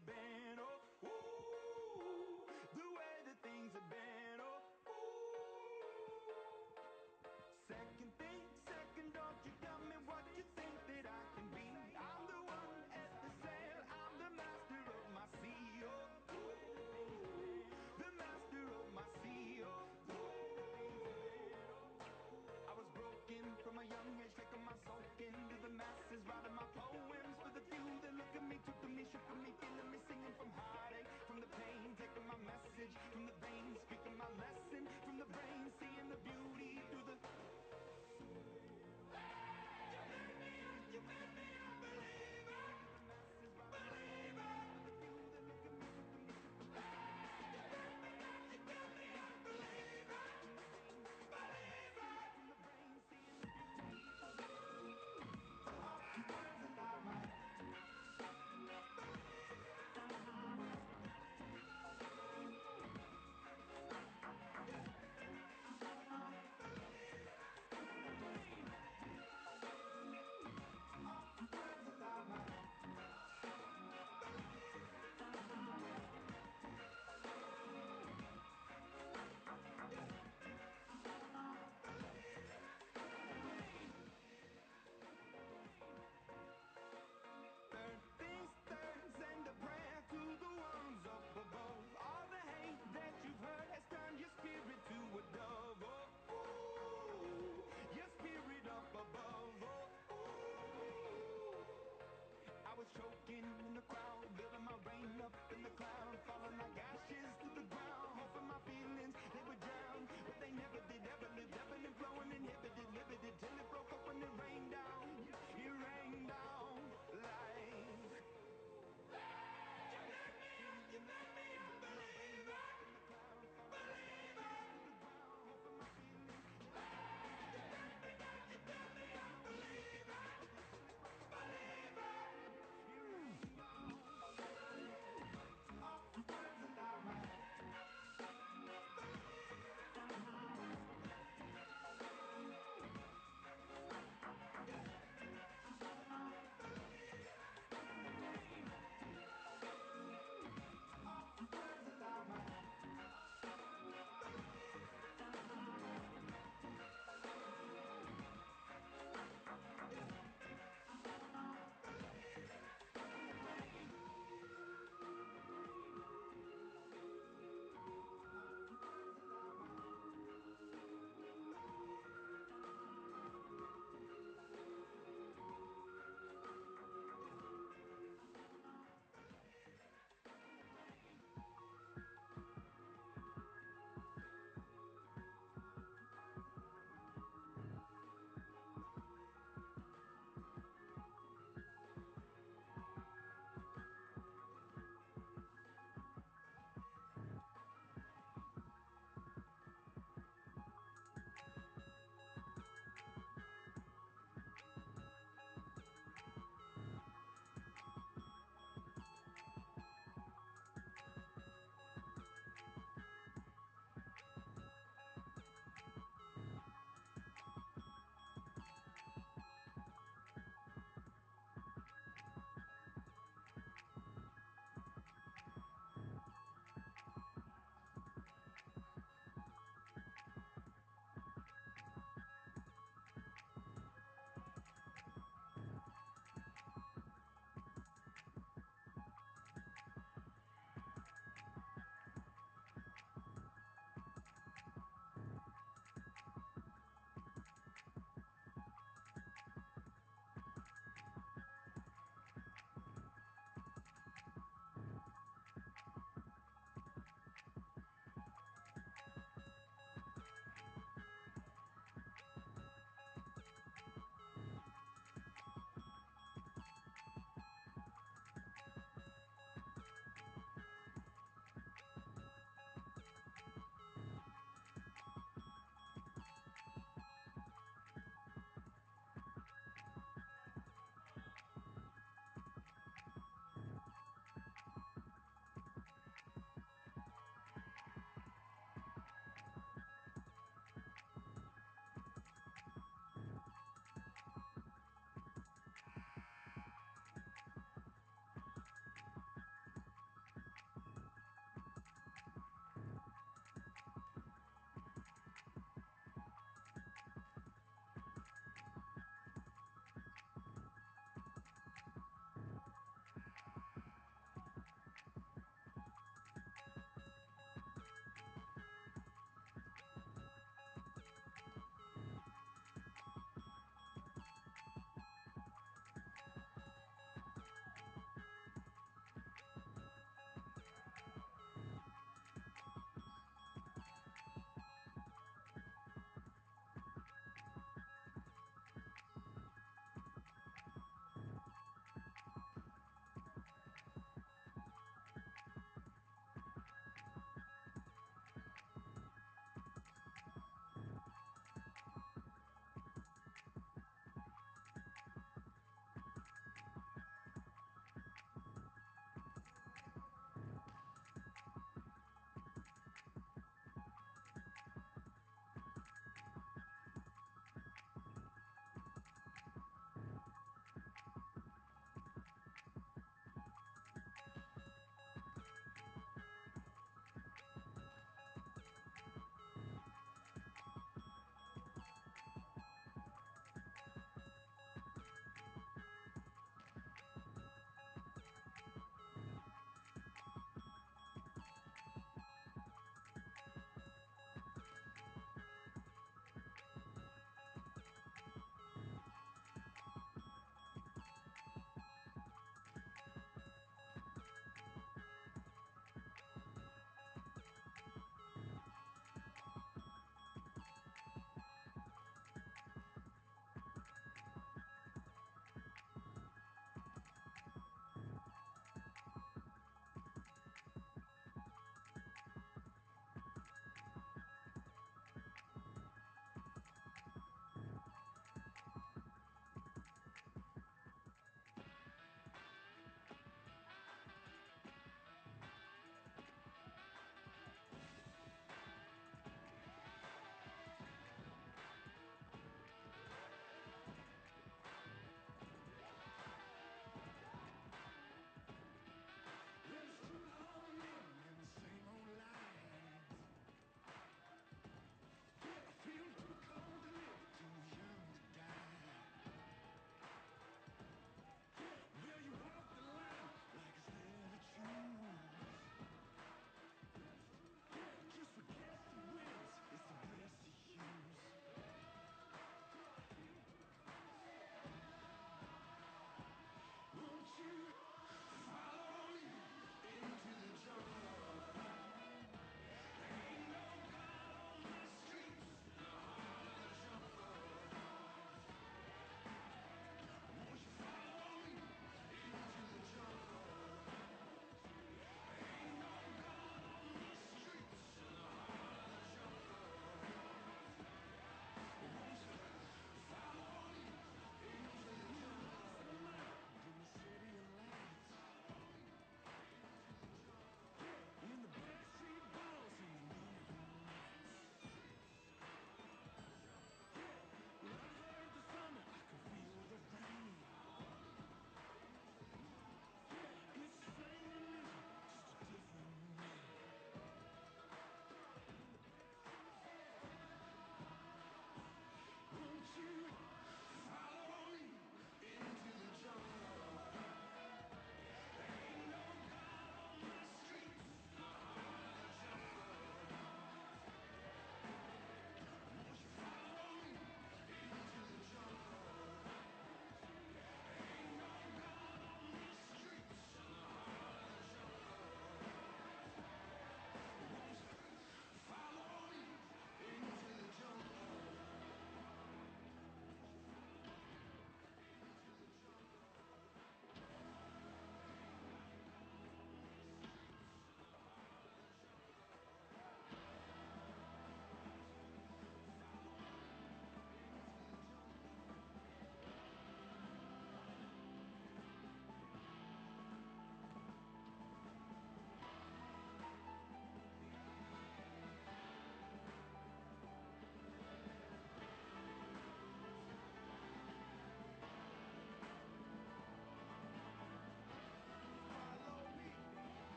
have been. Oh, ooh, the way that things have been. Oh, ooh. Second thing, second, don't you tell me what you think that I can be. I'm the one at the sail, I'm the master of my sea. Oh, ooh, the master of my sea. Oh, I was broken from a young age, taking my soul into the masses, writing my poems for the few that look at me, took to me, shook at me, feeling me, singing from heartache, from the pain, taking my message from the veins, speaking my lesson from the brain, seeing the beauty through the. You made me a believer, believer. The few that look at me, took to me, shook at me. You made me a believer, believer. From the brain, seeing the beauty.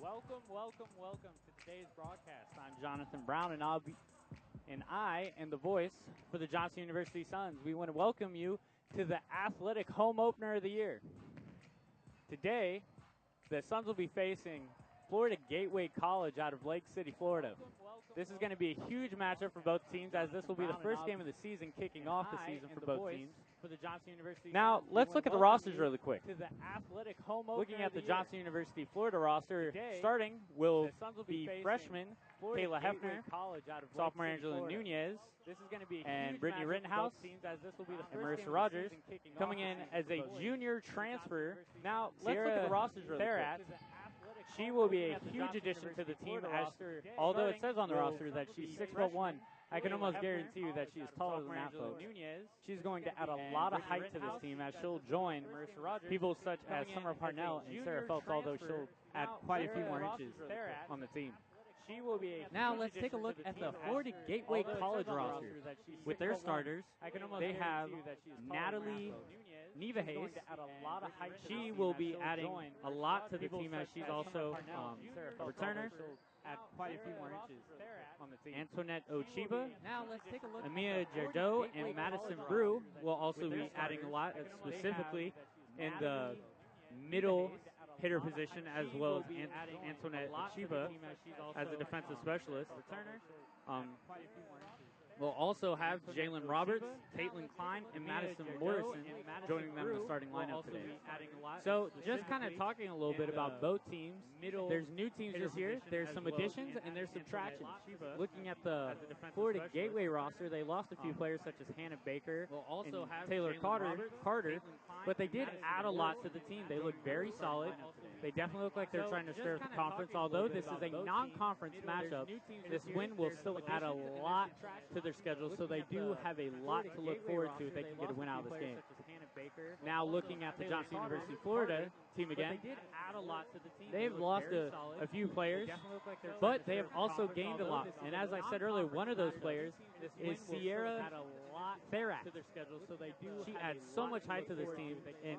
Welcome to today's broadcast. I'm Jonathan Brown, and I am the voice for the Johnson University Suns. We want to welcome you to the athletic home opener of the year. Today, the Suns will be facing Florida Gateway College out of Lake City, Florida. This is going to be a huge matchup for both teams, as this will be the first game of the season, kicking off the season for both teams. Now, let's look at the rosters really quick. Looking at the Johnson University Florida roster, starting will be freshman Kayla Hefner, sophomore Angela Nunez, and Brittany Rittenhouse, and Marissa Rogers. Coming in as a junior transfer, now let's look at the rosters really quick. She will be a huge addition to the team, as although it says on the roster that she's 6'1", I can almost guarantee you that she is taller than that, folks. She's going to add a lot of height to this team, as she'll join people such as Summer Parnell and Sarah Phelps, although she'll add quite a few more inches on the team. Now let's take a look at the Florida Gateway College roster. With their starters, they have Natalie Nevahays. She will be adding a lot to the team, as she's also a returner. Antoinette Ochiba, Amia Jardot, and Madison Brew will also be adding a lot, specifically in the middle hitter position, as well as Antoinette Ochiba as a defensive specialist. We'll also have Jalen Roberts, Caitlin Klein, and Madison Morrison joining them in the starting lineup today. So just kind of talking a little bit about both teams. There's new teams this year. There's some additions and there's subtractions. Looking at the Florida Gateway roster, they lost a few players such as Hannah Baker and Taylor Carter, but they did add a lot to the team. They look very solid. They definitely look like they're trying to stir up the conference. Although this is a non-conference matchup, this win will still add a lot to their schedule, so they do have a lot to look forward to if they can get a win out of this game. Now looking at the Johnson University Florida team again, they've lost a few players, but they have also gained a lot. And as I said earlier, one of those players is Sierra Therat. She adds so much height to this team, and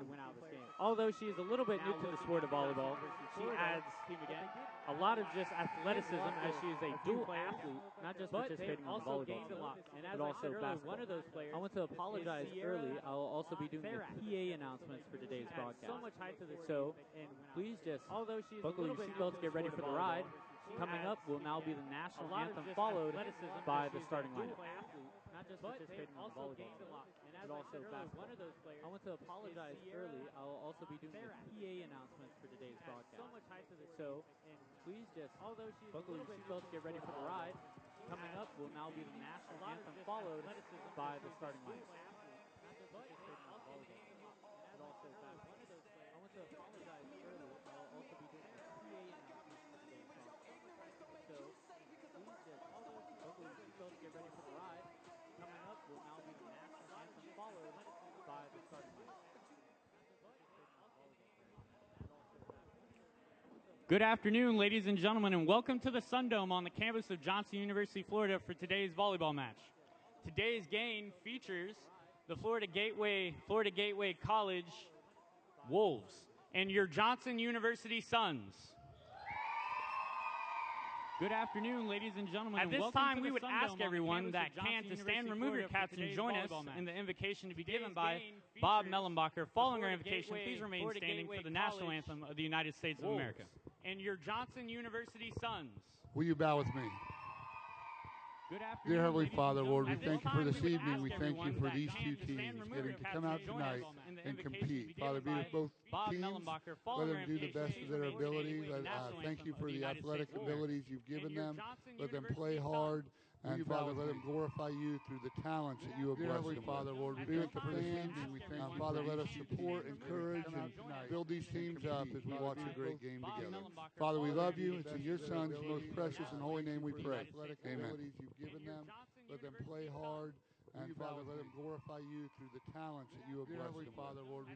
although she is a little bit new to the sport of volleyball, she adds a lot of just athleticism, as she is a dual athlete, not just participating on volleyball, but also basketball. I want to apologize early. I'll also be doing the PA announcements for today's broadcast. So please just buckle your seatbelts, get ready for the ride. Coming up will now be the national anthem, followed by the starting lineup. Not just participating on volleyball, but also basketball. I want to apologize early. I'll also be doing the PA announcements for today's broadcast. So please just buckle your seatbelts, get ready for the ride. Coming up will now be the national anthem, followed by the starting lineup. Good afternoon, ladies and gentlemen, and welcome to the Sun Dome on the campus of Johnson University, Florida for today's volleyball match. Today's game features the Florida Gateway College Wolves and your Johnson University Suns. Good afternoon, ladies and gentlemen. At this time, we would ask everyone that can to stand, remove your caps, and join us in the invocation to be given by Bob Mellenbacher. Following our invocation, please remain standing for the national anthem of the United States of America. And your Johnson University Suns. Will you bow with me? Good afternoon, Dear Heavenly Father, Lord, we At this thank you for time, this we would evening. ask We thank you everyone for that these can two to stand, teams remove getting your to caps, come out and join tonight us in the and invocation compete. to be Father, given be by with both Bob teams. Mellenbacher. Let Following them our do the invocation, best please of their remain abilities. standing for the national Thank anthem you of for the the United athletic States of America. abilities you've given And your them. Johnson Let them University play Suns. hard. And Father, let them glorify you through the talents that you have Dear blessed Heavenly them Father, with. Lord, we Be with thank the you for this fans. evening. We thank you Father, for let these us two support, teams. encourage, and build these teams up as we watch a great game Bob together. Mellenbacher. Father, we Following love our you. It's in your invocation Son's to be most given precious by and holy name we the pray. United States of Amen. America. You've given And your them. Johnson Let them University play Suns. hard. And Father, let them glorify you through the talents that you have Dear blessed Heavenly them Father, with. Lord,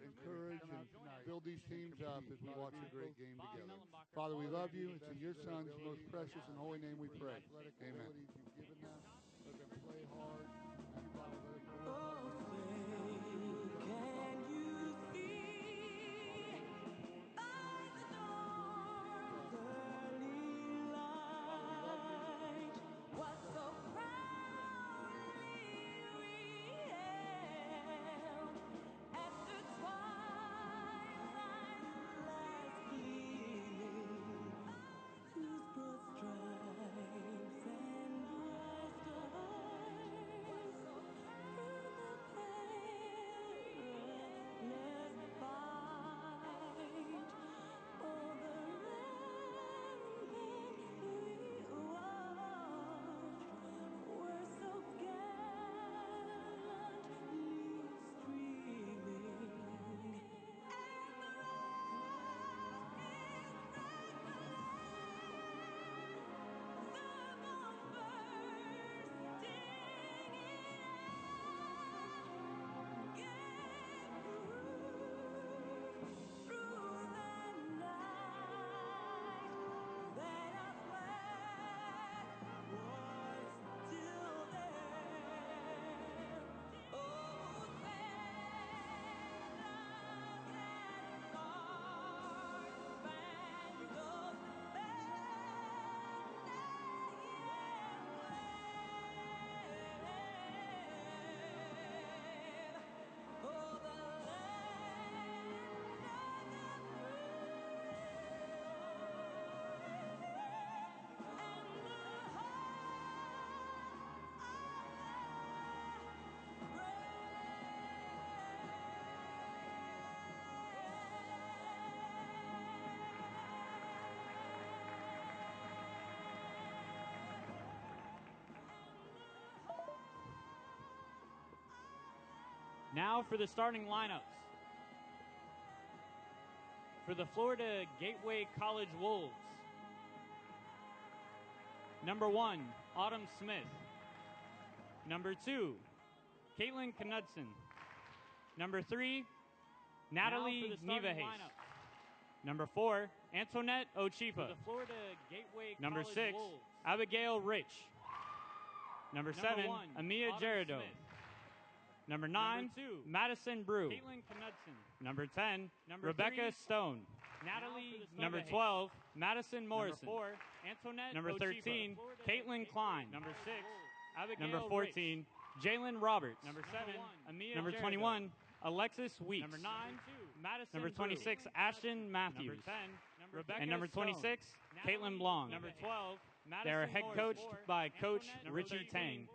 we Be thank with the you for this fans. evening. We thank you Father, for let these us two support, teams. encourage, and build these teams up as we watch a great game Bob together. Mellenbacher. Father, we Following love our you. It's in your invocation Son's most precious and holy name we pray. Amen. You've given them. Let them play hard. And Father, let them glorify you. Can you feel Now for the starting lineups. For the Florida Gateway College Wolves, number 1, Autumn Smith. Number 2, Caitlin Knudsen. Number 3, Natalie Nevahace. Number 4, Antoinette Ochipa. Number 6, Abigail Rich. Number 7, Amia Gerardo. Number 9, Madison Brew. Number 10, Rebecca Stone. Number 12, Madison Morrison. Number 13, Caitlin Klein. Number 14, Jalen Roberts. Number 21, Alexis Weeks. Number 26, Ashton Matthews. And number 26, Caitlin Blong. They are head coached by Coach Richie Tang.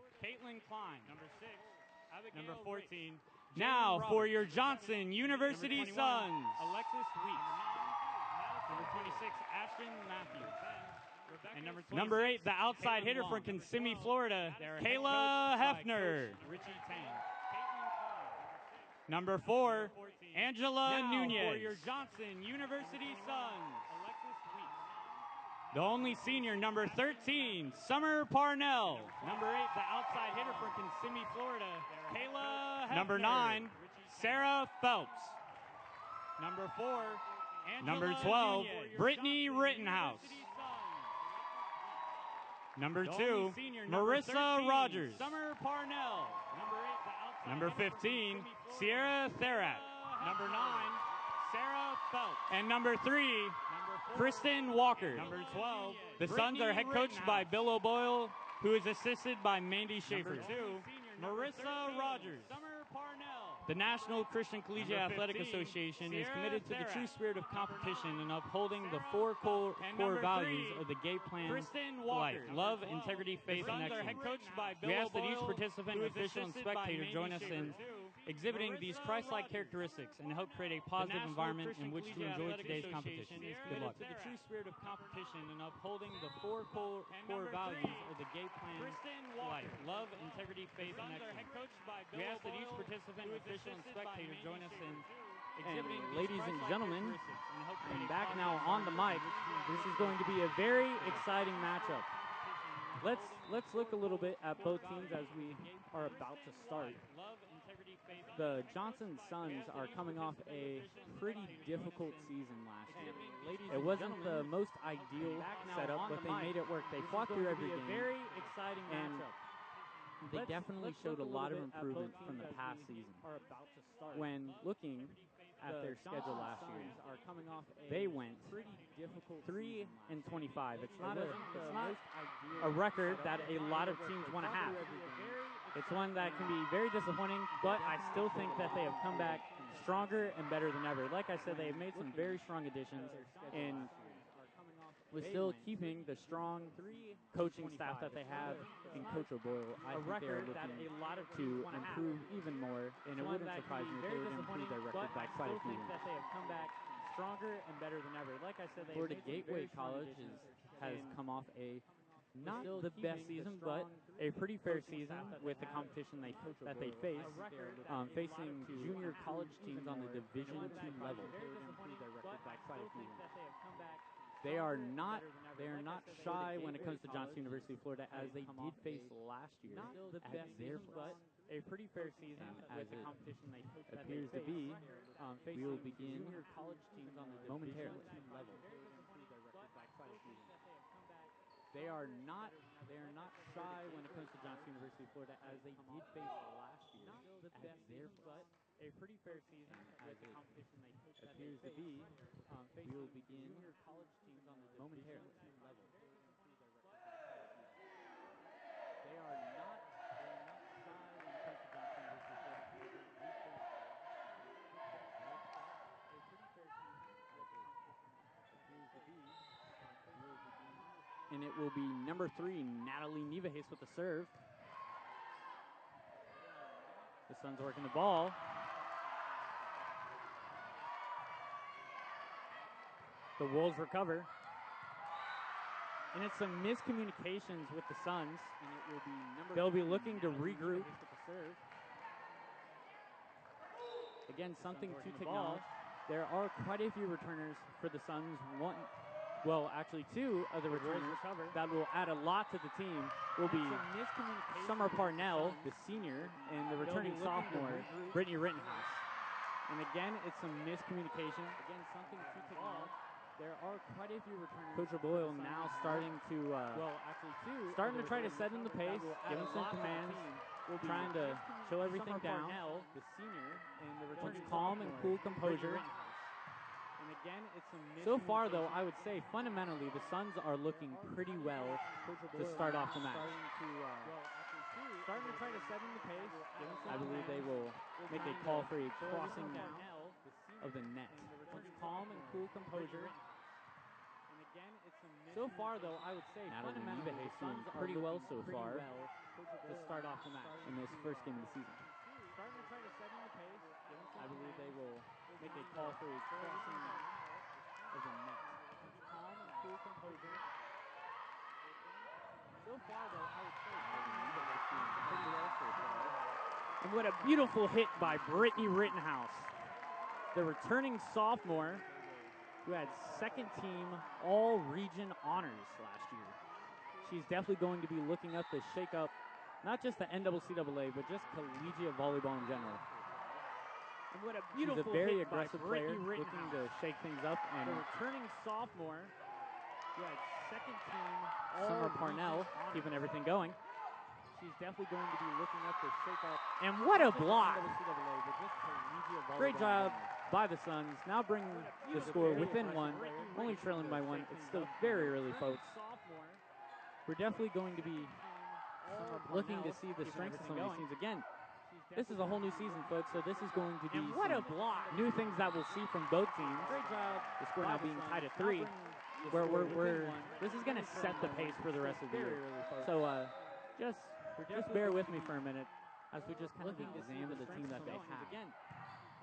Number 14. Now for your Johnson University Suns. Alexis Weeks. Number 26, Ashton Matthews. And number 8, the outside hitter from Kissimmee, Florida, Kayla Hefner. Number 4, Angela Nunez. For your Johnson University Suns. The only senior, number 13, Summer Parnell. Number 8, the outside hitter from Kissimmee, Florida, Kayla Hefner. Number 9, Sarah Phelps. Number 4, number 12, Brittany Rittenhouse. Number 2, Marissa Rogers. Summer Parnell. Number 15, Sierra Therat. Number 9, Sarah Phelps. And number 3, Kristen Walker. Number 12, the Suns are head coached by Bill O'Boyle, who is assisted by Mandy Schaefer. Number 2, Marissa Rogers. The National Christian Collegiate Athletic Association is committed to the true spirit of competition and upholding the 4 core values of the Gay Plan life: love, integrity, faith, and excellence. We ask that each participant, official, and spectator join us in exhibiting these Christ-like characteristics and help create a positive environment in which to enjoy today's competition. Good luck. To the true spirit of competition and upholding the 4 core values of the Gay Plan life: love, integrity, faith, and excellence. We ask that each participant, official, and spectator join us in exhibiting ladies and gentlemen, and back now on the mic. This is going to be a very exciting matchup. Let's look a little bit at both teams as we are about to start. The Johnson Suns are coming off a pretty difficult season last year. It wasn't the most ideal setup, but they made it work. They fought through every game. Very exciting matchup. They definitely showed a lot of improvement from the past season. When looking at their schedule last year, they went 3-25. It's not a record that a lot of teams want to have. It's one that can be very disappointing, but I still think that they have come back stronger and better than ever. Like I said, they have made some very strong additions, and with still keeping the strong coaching staff that they have in Coach O'Boyle. I think they are looking to improve even more, and it wouldn't surprise me if they would improve their record by quite a few. That they have come back stronger and better than ever. Like I said, Florida Gateway College has come off a not the best season, but a pretty fair season with the competition that they face, facing junior college teams on the Division II level. They are not shy when it comes to Johnson University, Florida, as they did face last year at their place. A pretty fair season as it appears to be. We will begin momentarily. They are not shy when it comes to Johnson University, Florida, as they did face last year at their place. A pretty fair season as it appears to be. We will begin momentarily. They are not shy when it comes to Johnson University, Florida. A pretty fair season as it appears to be. And it will be number 3, Natalie Nevahace with the serve. The Suns working the ball. The Wolves recover. And it's some miscommunications with the Suns. And it will be They'll be looking to regroup. Again, something to acknowledge. There are quite a few returners for the Suns. Well, actually, two of the returners that will add a lot to the team will be Summer Parnell, the senior, and the returning sophomore, Brittany Rittenhouse. And again, it's some miscommunication. Again, something to acknowledge. There are quite a few returners. Coach O'Boyle now starting to try to set in the pace, giving some commands, trying to chill everything down. The senior and the returning calm and cool composure. And again, it's some so far, though, I would say fundamentally the Suns are looking pretty well to start off the match. Starting to try to set in the pace. I believe they will make a call for a crossing of the net. Calm and cool composure. So far, though, I would say fundamentally the Suns are pretty well so far to start off the match in this first game of the season. Starting to try to set in the pace. I believe they will make a call for a crossing of the net. Calm and cool composure. So far, though, I would say pretty well so far. And what a beautiful hit by Brittany Rittenhouse, the returning sophomore who had second team all-region honors last year. She's definitely going to be looking up to shake up not just the NCAA, but just collegiate volleyball in general. And what a beautiful She's a very aggressive player, looking to shake things up. And the returning sophomore who had second team Summer Parnell, keeping everything going. She's definitely going to be looking up to shake up. And what a block! Great job by the Suns. Now bringing the score within one, only trailing by one. It's still very early, folks. We're definitely going to be looking to see the strengths of some of these teams. Again, this is a whole new season, folks, so this is going to be new things that we'll see from both teams. Great job. The score now being tied at 3. This is going to set the pace for the rest of the year. So just bear with me for a minute as we just kind of examine the team that they have. Again,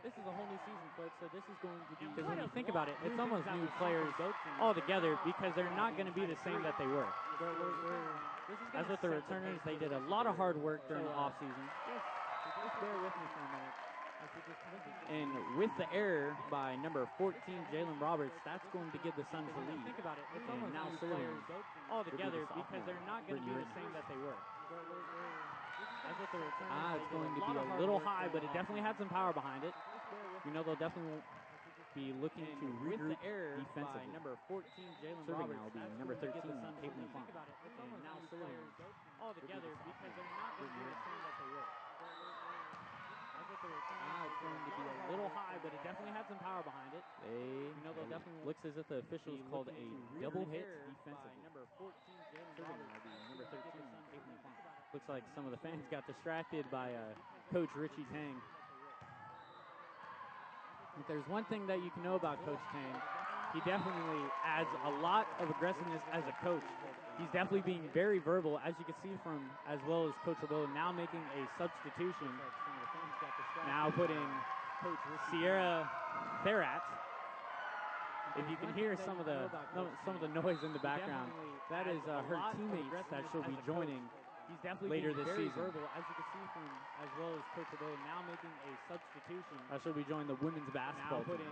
this is a whole new season, folks, so this is going to be... Because when you think about it, it's almost new players altogether because they're not going to be the same that they were. As with the returners, they did a lot of hard work during the offseason. Just bear with me for a minute. And with the error by number 14, Jalen Roberts, that's going to give the Suns the lead. Think about it. It's almost now serving all together because they're not going to be the same that they were. It's going to be a little high, but it definitely had some power behind it. You know, they'll definitely be looking to regroup defensively. Number 14, Jalen Roberts, now will be number 13, Caitlin Funk. And now serving all together because they're not going to be the same that they were. It's going to be a little high, but it definitely had some power behind it. They'll definitely looks as if the officials called a double hit defensively. Number 14, number 13, Caitlin Funk. Looks like some of the fans got distracted by Coach Richie Tang. If there's one thing that you can know about Coach Tang, he definitely adds a lot of aggressiveness as a coach. He's definitely being very verbal, as you can see from, as well as Coach O'Boyle now making a substitution. Now putting Sierra Therat. If you can hear some of the noise in the background, that is her teammates that she'll be joining later this season. As you can see from, as well as Coach O'Boyle now making a substitution. She'll be joining the women's basketball team.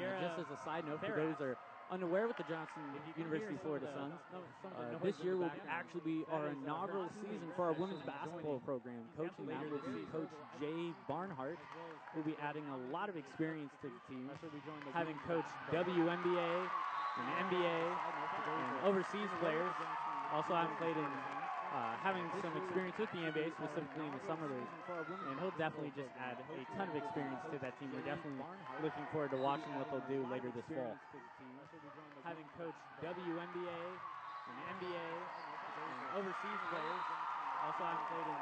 Just as a side note, for those who are unaware with the Johnson University Florida Suns, this year will actually be our inaugural season for our women's basketball program. Coaching that will be Coach Jay Barnhart, who will be adding a lot of experience to the team, having coached WNBA and NBA and overseas players. Also, I'm played in having some experience with the NBA, specifically in the summer league, and he'll definitely just add a ton of experience to that team. We're definitely looking forward to watching what they'll do later this fall. Having coached WNBA and NBA and overseas players, also I'm played in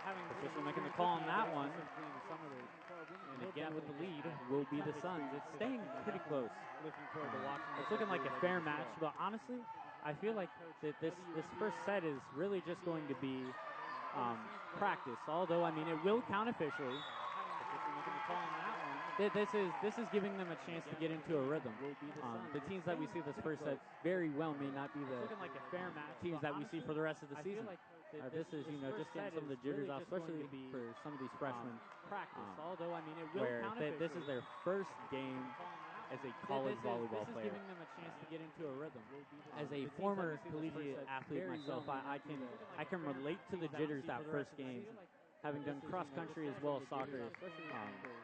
having officially making the call on that one. And again, with the lead will be the Suns. It's staying pretty close. Looking forward to watching. It's looking like a fair match, but honestly, I feel like that this first set is really just going to be practice. Although, I mean, it will count officially. This is giving them a chance to get into a rhythm. The teams that we see this first set very well may not be the teams that we see for the rest of the season. This is, you know, just getting some of the jitters off, especially for some of these freshmen. Practice, although, I mean, it will count this is their first game as a college volleyball this player. is giving them a chance to get into a rhythm. As a former collegiate athlete myself, I can relate to the jitters that first game. Having done cross country as well as soccer,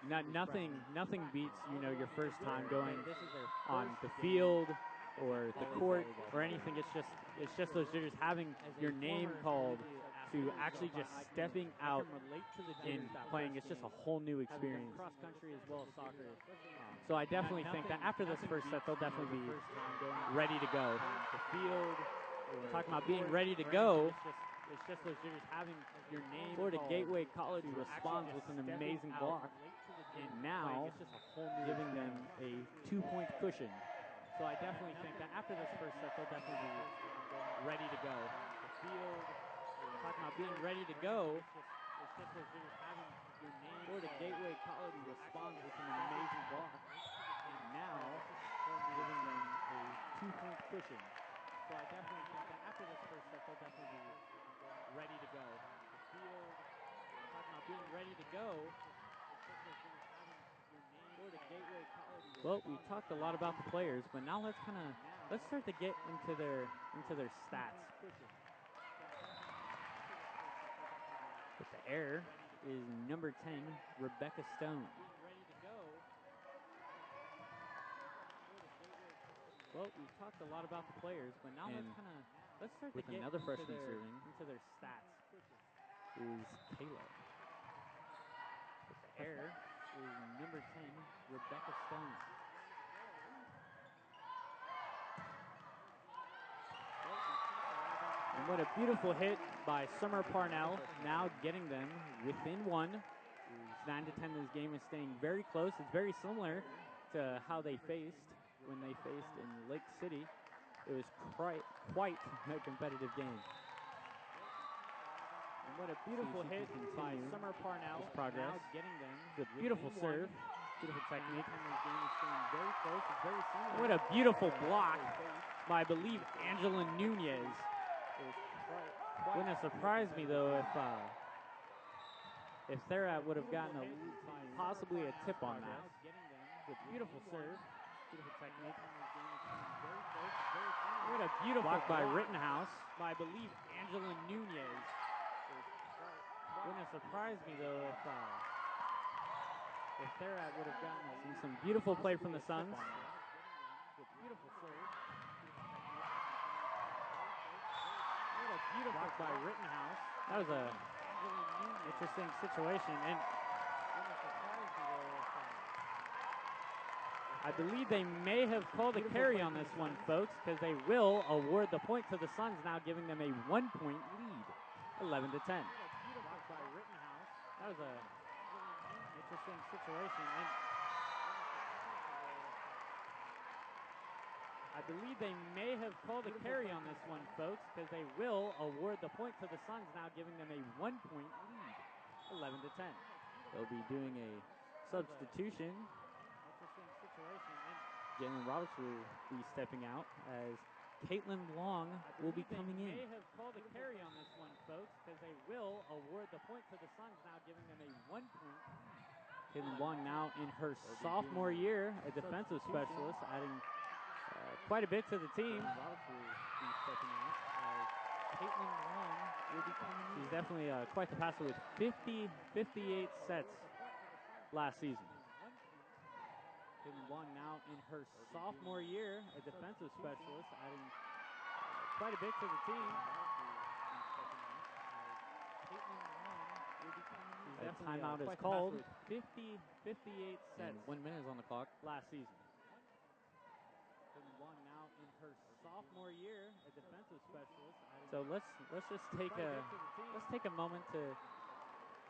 nothing beats, you know, your first time going on the field or the court or anything. It's just those jitters, having your name called, to actually just stepping out and playing. It's just a whole new experience. Cross country as well as soccer. So I definitely think that after this first set, they'll definitely be ready to go. The field. Talking about being ready to go. It's just those jitters, having your name. Florida Gateway College responds with an amazing block, and now giving them a 2-point cushion. So I definitely think that after this first set, they'll definitely be ready to go. The field. Talking about being ready to go. It's just those jitters, having your name. Florida Gateway College responds with an amazing block, and now giving them a 2-point cushion. So I definitely think that after this first set, they'll definitely be ready to go. The field. Talking about being ready to go. Florida Gateway College. Well, we talked a lot about the players, but now let's start to get into their stats. With the error is number 10, Rebecca Stone. Well, we've talked a lot about the players, but now let's start to with get another freshman serving into their stats. Is Kayla. With the error is number 10, Rebecca Stone. And what a beautiful hit by Summer Parnell, now getting them within 1. 9 to 10, this game is staying very close. It's very similar to how they faced when they faced in Lake City. It was quite a competitive game. And what a beautiful hit by Summer Parnell, progress. now getting them with beautiful serve, beautiful technique. This game is staying very close. It's very similar. What a beautiful block by, I believe, Angela Nunez. Wouldn't have surprised me though if Therat would have gotten possibly a tip on that. With beautiful serve, beautiful technique. What a beautiful block by Rittenhouse. By, I believe, Angela Nunez. Wouldn't have surprised me though if Therat would have gotten some beautiful play from the Suns. With beautiful serve. Blocked by Rittenhouse. That was a interesting situation, and I believe they may have called a carry on this one, folks, because they will award the point to the Suns, now giving them a 1-point lead, 11 to 10. Blocked by Rittenhouse. That was a interesting situation, and I believe they may have called a carry on this one, folks, because they will award the point to the Suns, now giving them a 1-point lead, 11 to 10. They'll be doing a substitution. Interesting situation. Jalen Roberts will be stepping out as Caitlin Long will be coming in. They may have called a carry on this one, folks, because they will award the point to the Suns, now giving them a 1-point lead. Caitlin Long now in her sophomore year, a defensive specialist, adding quite a bit to the team. Roberts will be stepping out as Caitlin Long will be coming in. She's definitely quite the passer with 58 sets last season. Caitlin Long now in her sophomore year, a defensive specialist, adding quite a bit to the team. Caitlin Long will be coming in. A timeout is called. 58 sets. And 1 minute is on the clock. Last season. Caitlin Long now in her sophomore year, a defensive specialist. So let's just take a moment to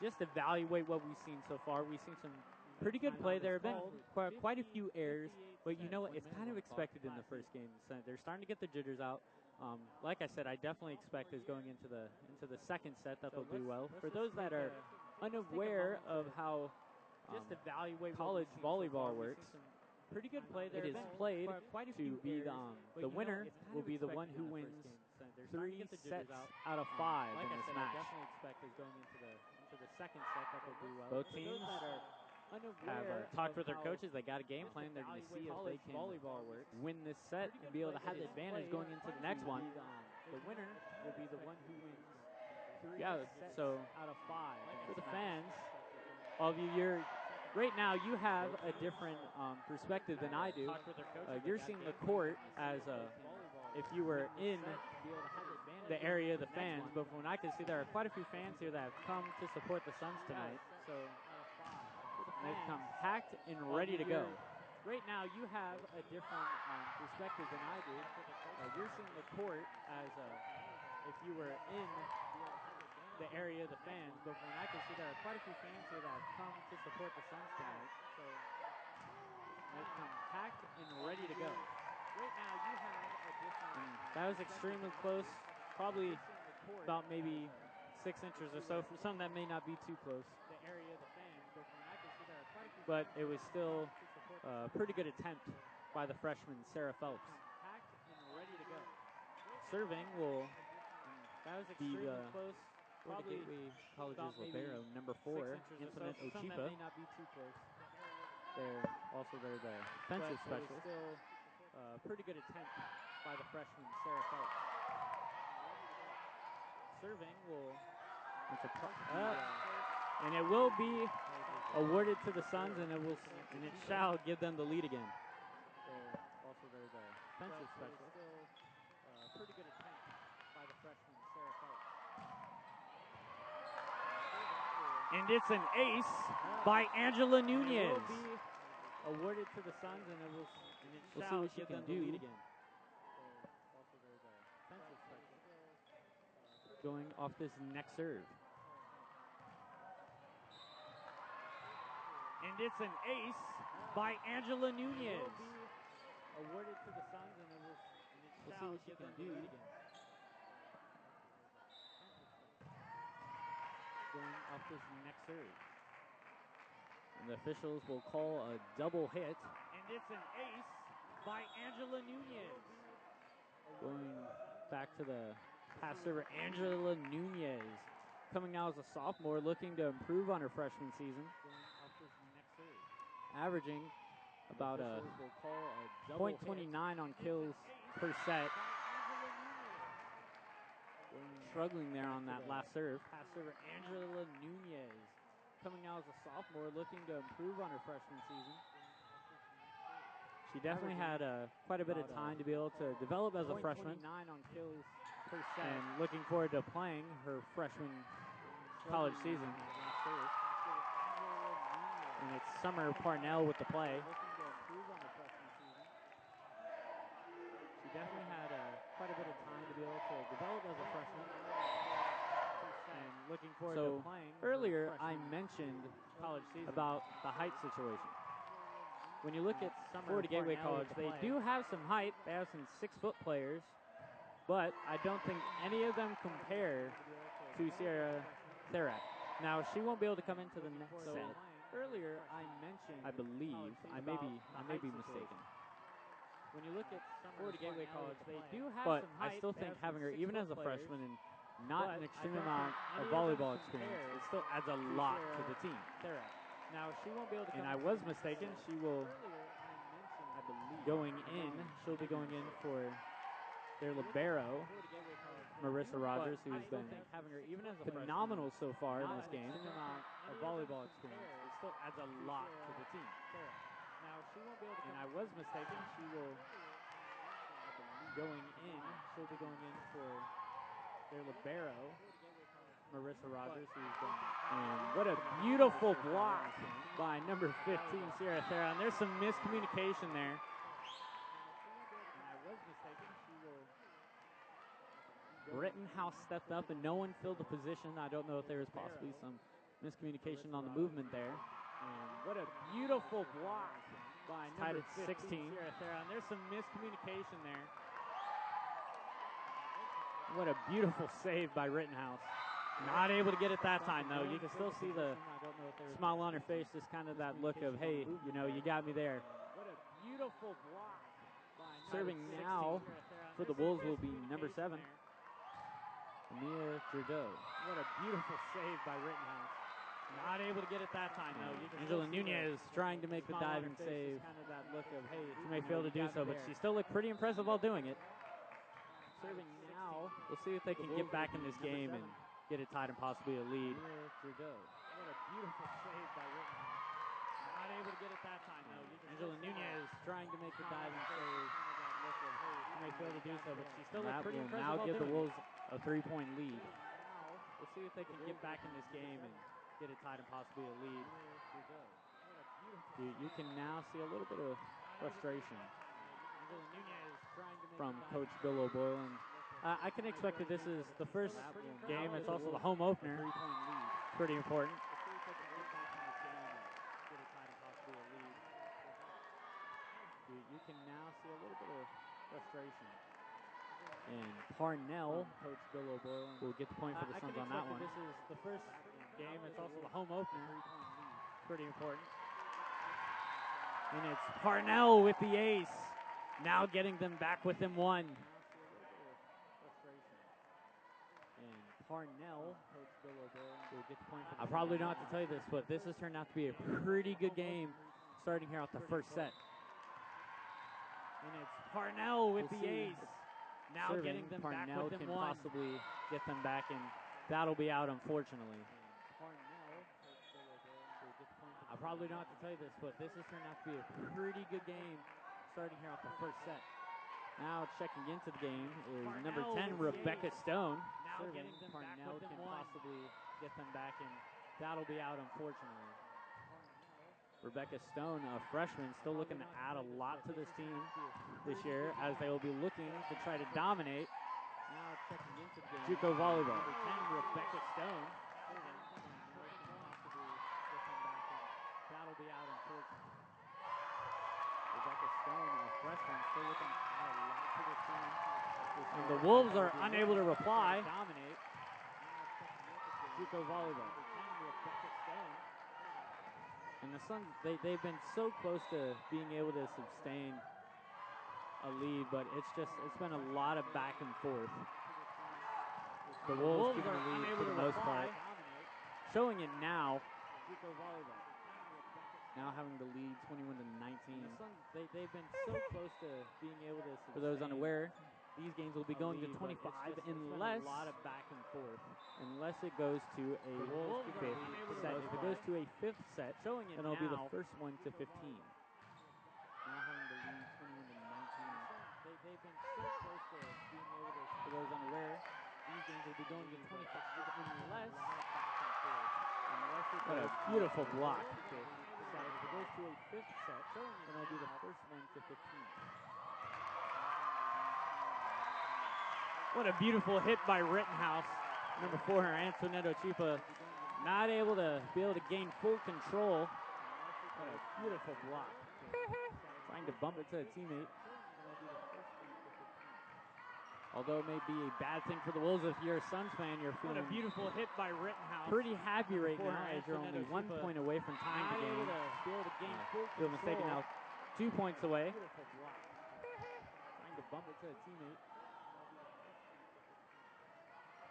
just evaluate what we've seen so far. We've seen some pretty good play. There have been quite a few errors, but you know what? It's kind of expected in the first game. So they're starting to get the jitters out. Like I said, I definitely expect as going into the second set that they'll do well. For those that are unaware of how college volleyball works, pretty good play there. It is played to be the winner will be the one who wins they're starting to get the jitters sets out. out of 5 Like in I this said, match. I definitely expect is going into the second set that they'll do well. Both For teams those that are have unaware talked of with their how coaches. They got a game plan. They're going to see if they can volleyball works. win this set and be able to have the advantage going into the next one. The winner will be the one who wins 3 Yeah, sets so out of 5. for the fans, all of you, right now you have a different perspective than I do. You're seeing the court as if you were in the area of the fans, but from what I can see, there are quite a few fans here that have come to support the Suns tonight. So They've come packed and ready to go. Right now, you have a different perspective than I do. You're seeing the court as if you were in the area of the fans, but from what I can see, there are quite a few fans here that have come to support the Suns tonight. So they've come packed and ready to go. Right now, you have a different. That was extremely close, probably about maybe 6 inches or so. For some, that may not be too close. The area of the fans, but from what I can see, there are quite a few. But it was still a pretty good attempt by the freshman, Sarah Phelps. Packed and ready to go. Serving will That was be extremely the close. Probably Gateway College's libero, number 4, Infinite Some that Ochipa. may not be too close. They're the defensive But it was specialist. still a pretty good attempt by the freshman, Sarah Phelps. Serving will. And it will be awarded to the Suns, and it shall give them the lead again. They're the defensive specialist. Still a pretty good attempt by the freshman, Sarah Phelps. And it's an ace by Angela Nunez. It will be awarded to the Suns, and it We'll see shall what she give can them the do. lead again. They're the defensive specialist. Going off this next serve. And it's an ace by Angela Nunez. It will be awarded to the Suns, and We'll see shall what she give can them the do. lead again. Going off this next serve. And the officials will call a double hit. And it's an ace by Angela Nunez. Going back to the pass server, Angela Nunez. Coming out as a sophomore, looking to improve on her freshman season. Averaging about a .29 on kills per set. Struggling there on that last serve. Pass server, Angela Nunez. Coming out as a sophomore, looking to improve on her freshman season. She definitely had quite a bit of time to be able to develop as a freshman. on kills per set. And looking forward to playing her freshman college season. And it's Summer Parnell with the play. She definitely had quite a bit of time to be able to develop as a freshman. And looking forward to playing. Earlier, I mentioned college season about the height situation. When you look at Florida Gateway College, they do have some height. They have some 6-foot players. But I don't think any of them compare to Sierra Therat. Now, she won't be able to come into the next set. Earlier, I mentioned. I believe. I may be mistaken. When you look at Florida Gateway College, they do have But some height. I still think having her, even as a freshman, and not an extreme amount of volleyball experience, it still adds a lot to the team. Now, she won't be able to come And I was mistaken. She will, I believe, going in, she'll be going in for their libero, Marissa Rogers, who's been having her even as a phenomenal so far in this game. amount of volleyball experience, it still adds a lot to the team. Now, she won't be able to And I was mistaken. She will, going in, she'll be going in for their libero, Marissa Rogers, who's been, and what a beautiful block by number 15, Sierra Therat. And there's some miscommunication there. And I was mistaken. She will. Rittenhouse stepped up and no one filled the position. I don't know if there was possibly some miscommunication on the movement there. And what a beautiful block by number 15, Sierra Therat. And there's some miscommunication there. What a beautiful save by Rittenhouse. Not able to get it that time, though. You can still see the smile on her face, just kind of that look of, hey, you know, you got me there. What a beautiful block. Serving now for the Wolves will be number 7, Mia Trudeau. What a beautiful save by Rittenhouse. Not able to get it that time, though. Angela Nunez trying to make the diving save. Kind of that look of, hey, She may fail to do so, but she still looked pretty impressive while doing it. Serving now. We'll see if they can get back in this game and get it tied and possibly a lead. Mia Trudeau. What a beautiful save by Rittenhouse. Not able to get it that time, though. Angela Nunez trying to make the diving save. She may fail to do so, but she still looked pretty will impressive now while give the doing Wolves a 3-point lead. We'll see if they can get back in this game and get it tied and possibly a lead. You can now see a little bit of frustration from Coach Bill O'Boylan. I can expect that this is the first game. It's also the home opener. Pretty important. You can now see a little bit of frustration. And Parnell, Coach Bill O'Boylan, will get the point for the Suns on that one. This is the first game. It's also the home opener. Pretty important. And it's Parnell with the ace. Now getting them back within one. And Parnell, Coach Bill O'Boylan, will get the point for the I probably don't have to tell you this, but this has turned out to be a pretty good game starting here off the first set. And it's Parnell with the ace. Now getting them Parnell back within one. Possibly get them back, and that'll be out, unfortunately. I probably don't have to tell you this, but this has turned out to be a pretty good game starting here off the first set. Now checking into the game is number 10, Rebecca Stone. Now Serving. getting them Parnell back within can one. possibly get them back, and that'll be out, unfortunately. Rebecca Stone, a freshman, still looking to add a lot to this team this year, as they will be looking to try to dominate Now checking into the game. JUCO volleyball. Number 10, Rebecca Stone. That'll be out, unfortunately. Rebecca Stone, a freshman, still looking to add a lot to this team. And the Wolves are unable to reply. Dominate. JUCO volleyball. Rebecca Stone. And the Suns, they've been so close to being able to sustain a lead, but it's been a lot of back and forth. The Wolves keeping the lead for the most part. Showing it now. Now having the lead 21 to 19. The Suns, they've been so close to being able to sustain. For those unaware, these games will be going to 25 unless a lot of back and forth. Unless it goes to a fifth set. If it goes to a fifth set, showing it then it'll be the now. first one to 15. Now having the lead 21 to 19. They've been so close to being able to. For those unaware, these games will be going to 25 unless. What a beautiful block. If it goes to a fifth set, then it'll be the first one to 15. What a beautiful hit by Rittenhouse. Number 4, Antoinette Ochipa, not able to gain full control. What a beautiful block. Trying to bump it to a teammate. Although it may be a bad thing for the Wolves, if you're a Suns fan, you're feeling what a beautiful hit by Rittenhouse. pretty happy right now, as you're only 1 point away from tying the game. Be able to gain full Feel mistaken now, 2 points away. Beautiful block. Trying to bump it to a teammate.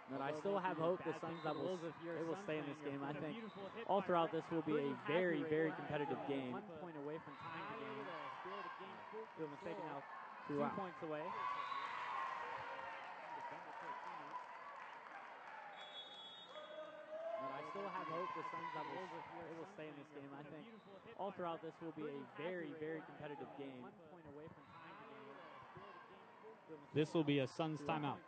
But I still have hope the Suns they will stay in this game. I think all throughout this will be a very, very competitive game. 1 point away from tying the game. Feel mistaken now, 2 points away. But I still have hope the Suns they will stay in this game. I think all throughout this will be a very, very competitive game. 1 point away from tying the game. This will be a Suns timeout.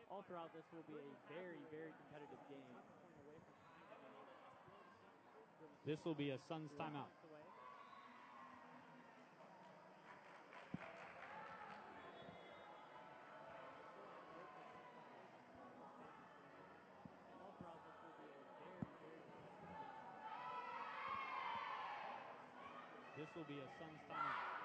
All throughout this will be a very, very competitive game. This will be a Suns timeout. This will be a Suns timeout.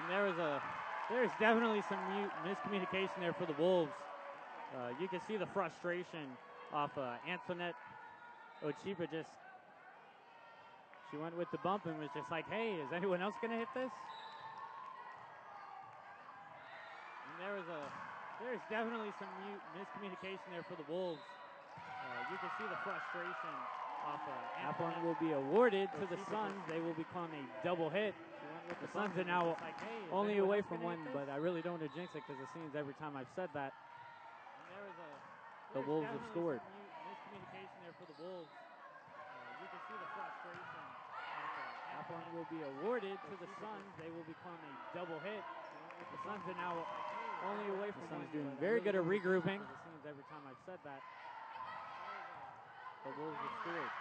There's definitely some miscommunication there for the Wolves. You can see the frustration off Antoinette Ochiba. She went with the bump and was just like, hey, is anyone else going to hit this? And there's definitely some miscommunication there for the Wolves. You can see the frustration off that one will be awarded to the Suns. They will become a double hit. The Suns are now only away from one, but I really don't want to jinx it because it seems every time I've said that, the Wolves have scored. Miscommunication there for the Wolves. You can see the frustration. That one will be awarded to the Suns. They will become a double hit. The Suns are now only away from one. The Suns doing very good at regrouping. It seems every time I've said that, the Wolves have scored.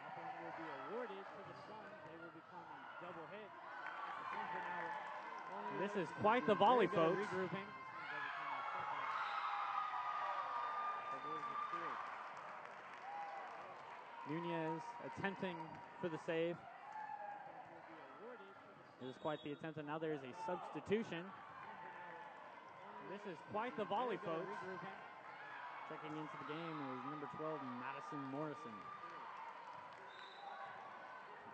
That one will be awarded to the Suns. They will become a double hit. The Suns are now only This is quite the volley, folks. Regrouping. Nunez attempting for the save. It is quite the attempt, and now there is a substitution. This is quite the volley, folks. Checking into the game is number 12, Madison Morrison.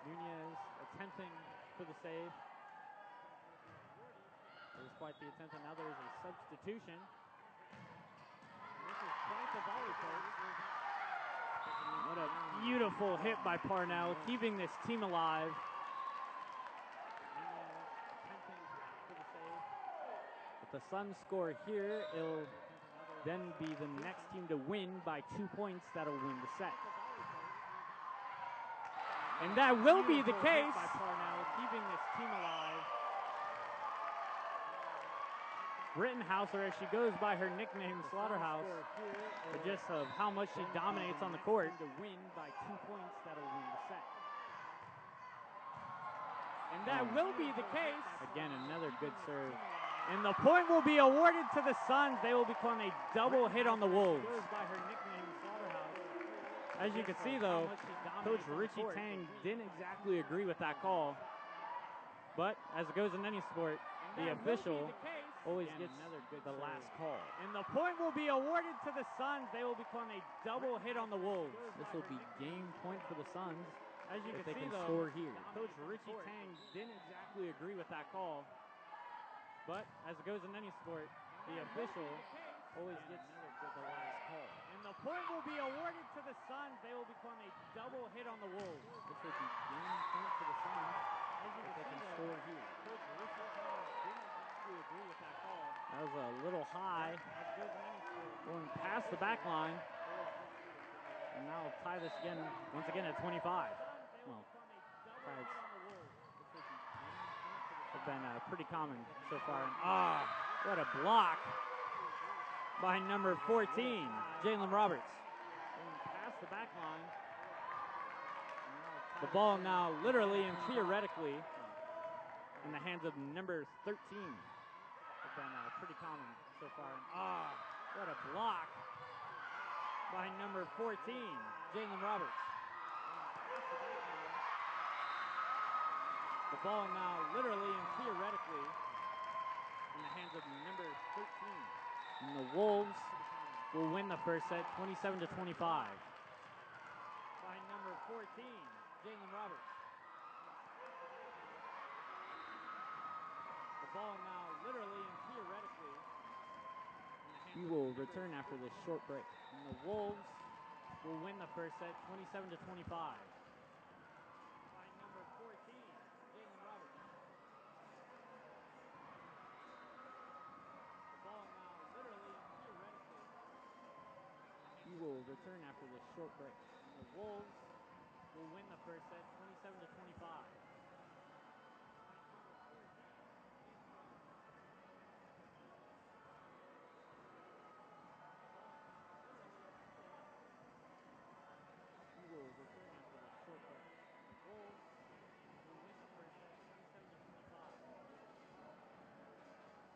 Nunez attempting for the save. It is quite the attempt, and now there is a substitution. This is quite the volley, folks. What a beautiful hit by Parnell, keeping this team alive. If the Suns score here, it'll then be the next team to win by 2 points. That'll win the set. And that will be the case. By Parnell, keeping this team alive. Rittenhouse, or as she goes by her nickname, Slaughterhouse, just of how much she dominates on the court. To win by 2 points, that'll win the set. And that will be the case. Again, another good serve. And the point will be awarded to the Suns. They will become a double hit on the Wolves. Goes by her nickname, Slaughterhouse. As you can see, though, Coach Richie Tang didn't exactly agree with that call. But as it goes in any sport, the official always gets the last call. And the point will be awarded to the Suns. They will become a double hit on the Wolves. This will be game point for the Suns. As you can see, though, score here. Coach Richie Tang didn't exactly agree with that call. But as it goes in any sport, the official always gets the last call. And the point will be awarded to the Suns. They will become a double hit on the Wolves. This will be game point for the Suns. As you can see, score here. Coach Richie Tang didn't exactly agree with that call. That was a little high. Going past the back line. And now we'll tie this again, once again at 25. Well, ties have been pretty common so far. And what a block by number 14, Jalen Roberts. Going past the back line. The ball now literally and theoretically in the hands of number 13. Have been pretty common so far. And what a block by number 14, Jalen Roberts. The ball now literally and theoretically in the hands of number 13. And the Wolves will win the first set 27-25. By number 14, Jalen Roberts. The ball now literally and theoretically in the hands We will return after this short break. And the Wolves will win the first set 27-25. We will return after this short break. And the Wolves will win the first set 27-25. We will return after this short break. And the Wolves will win the first set 27-25.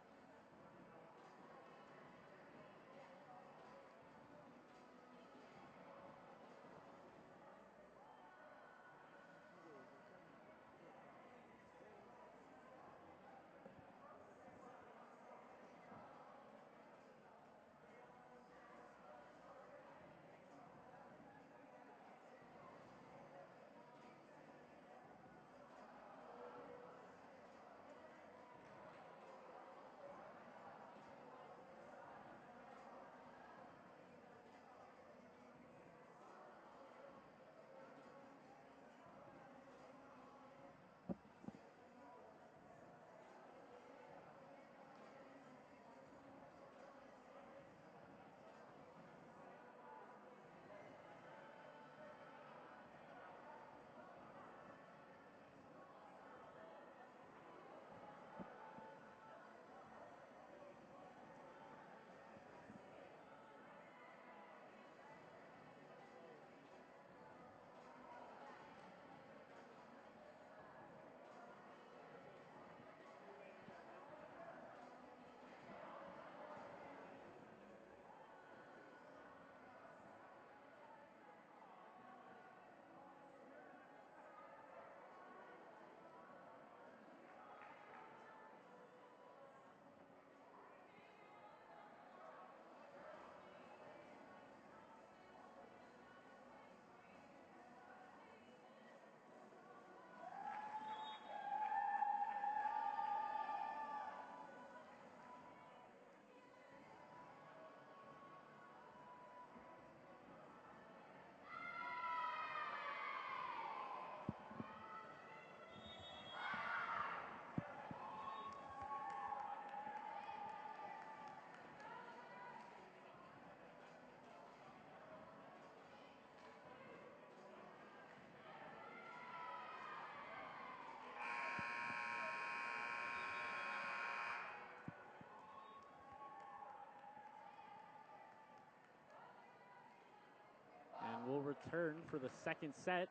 return for the second set.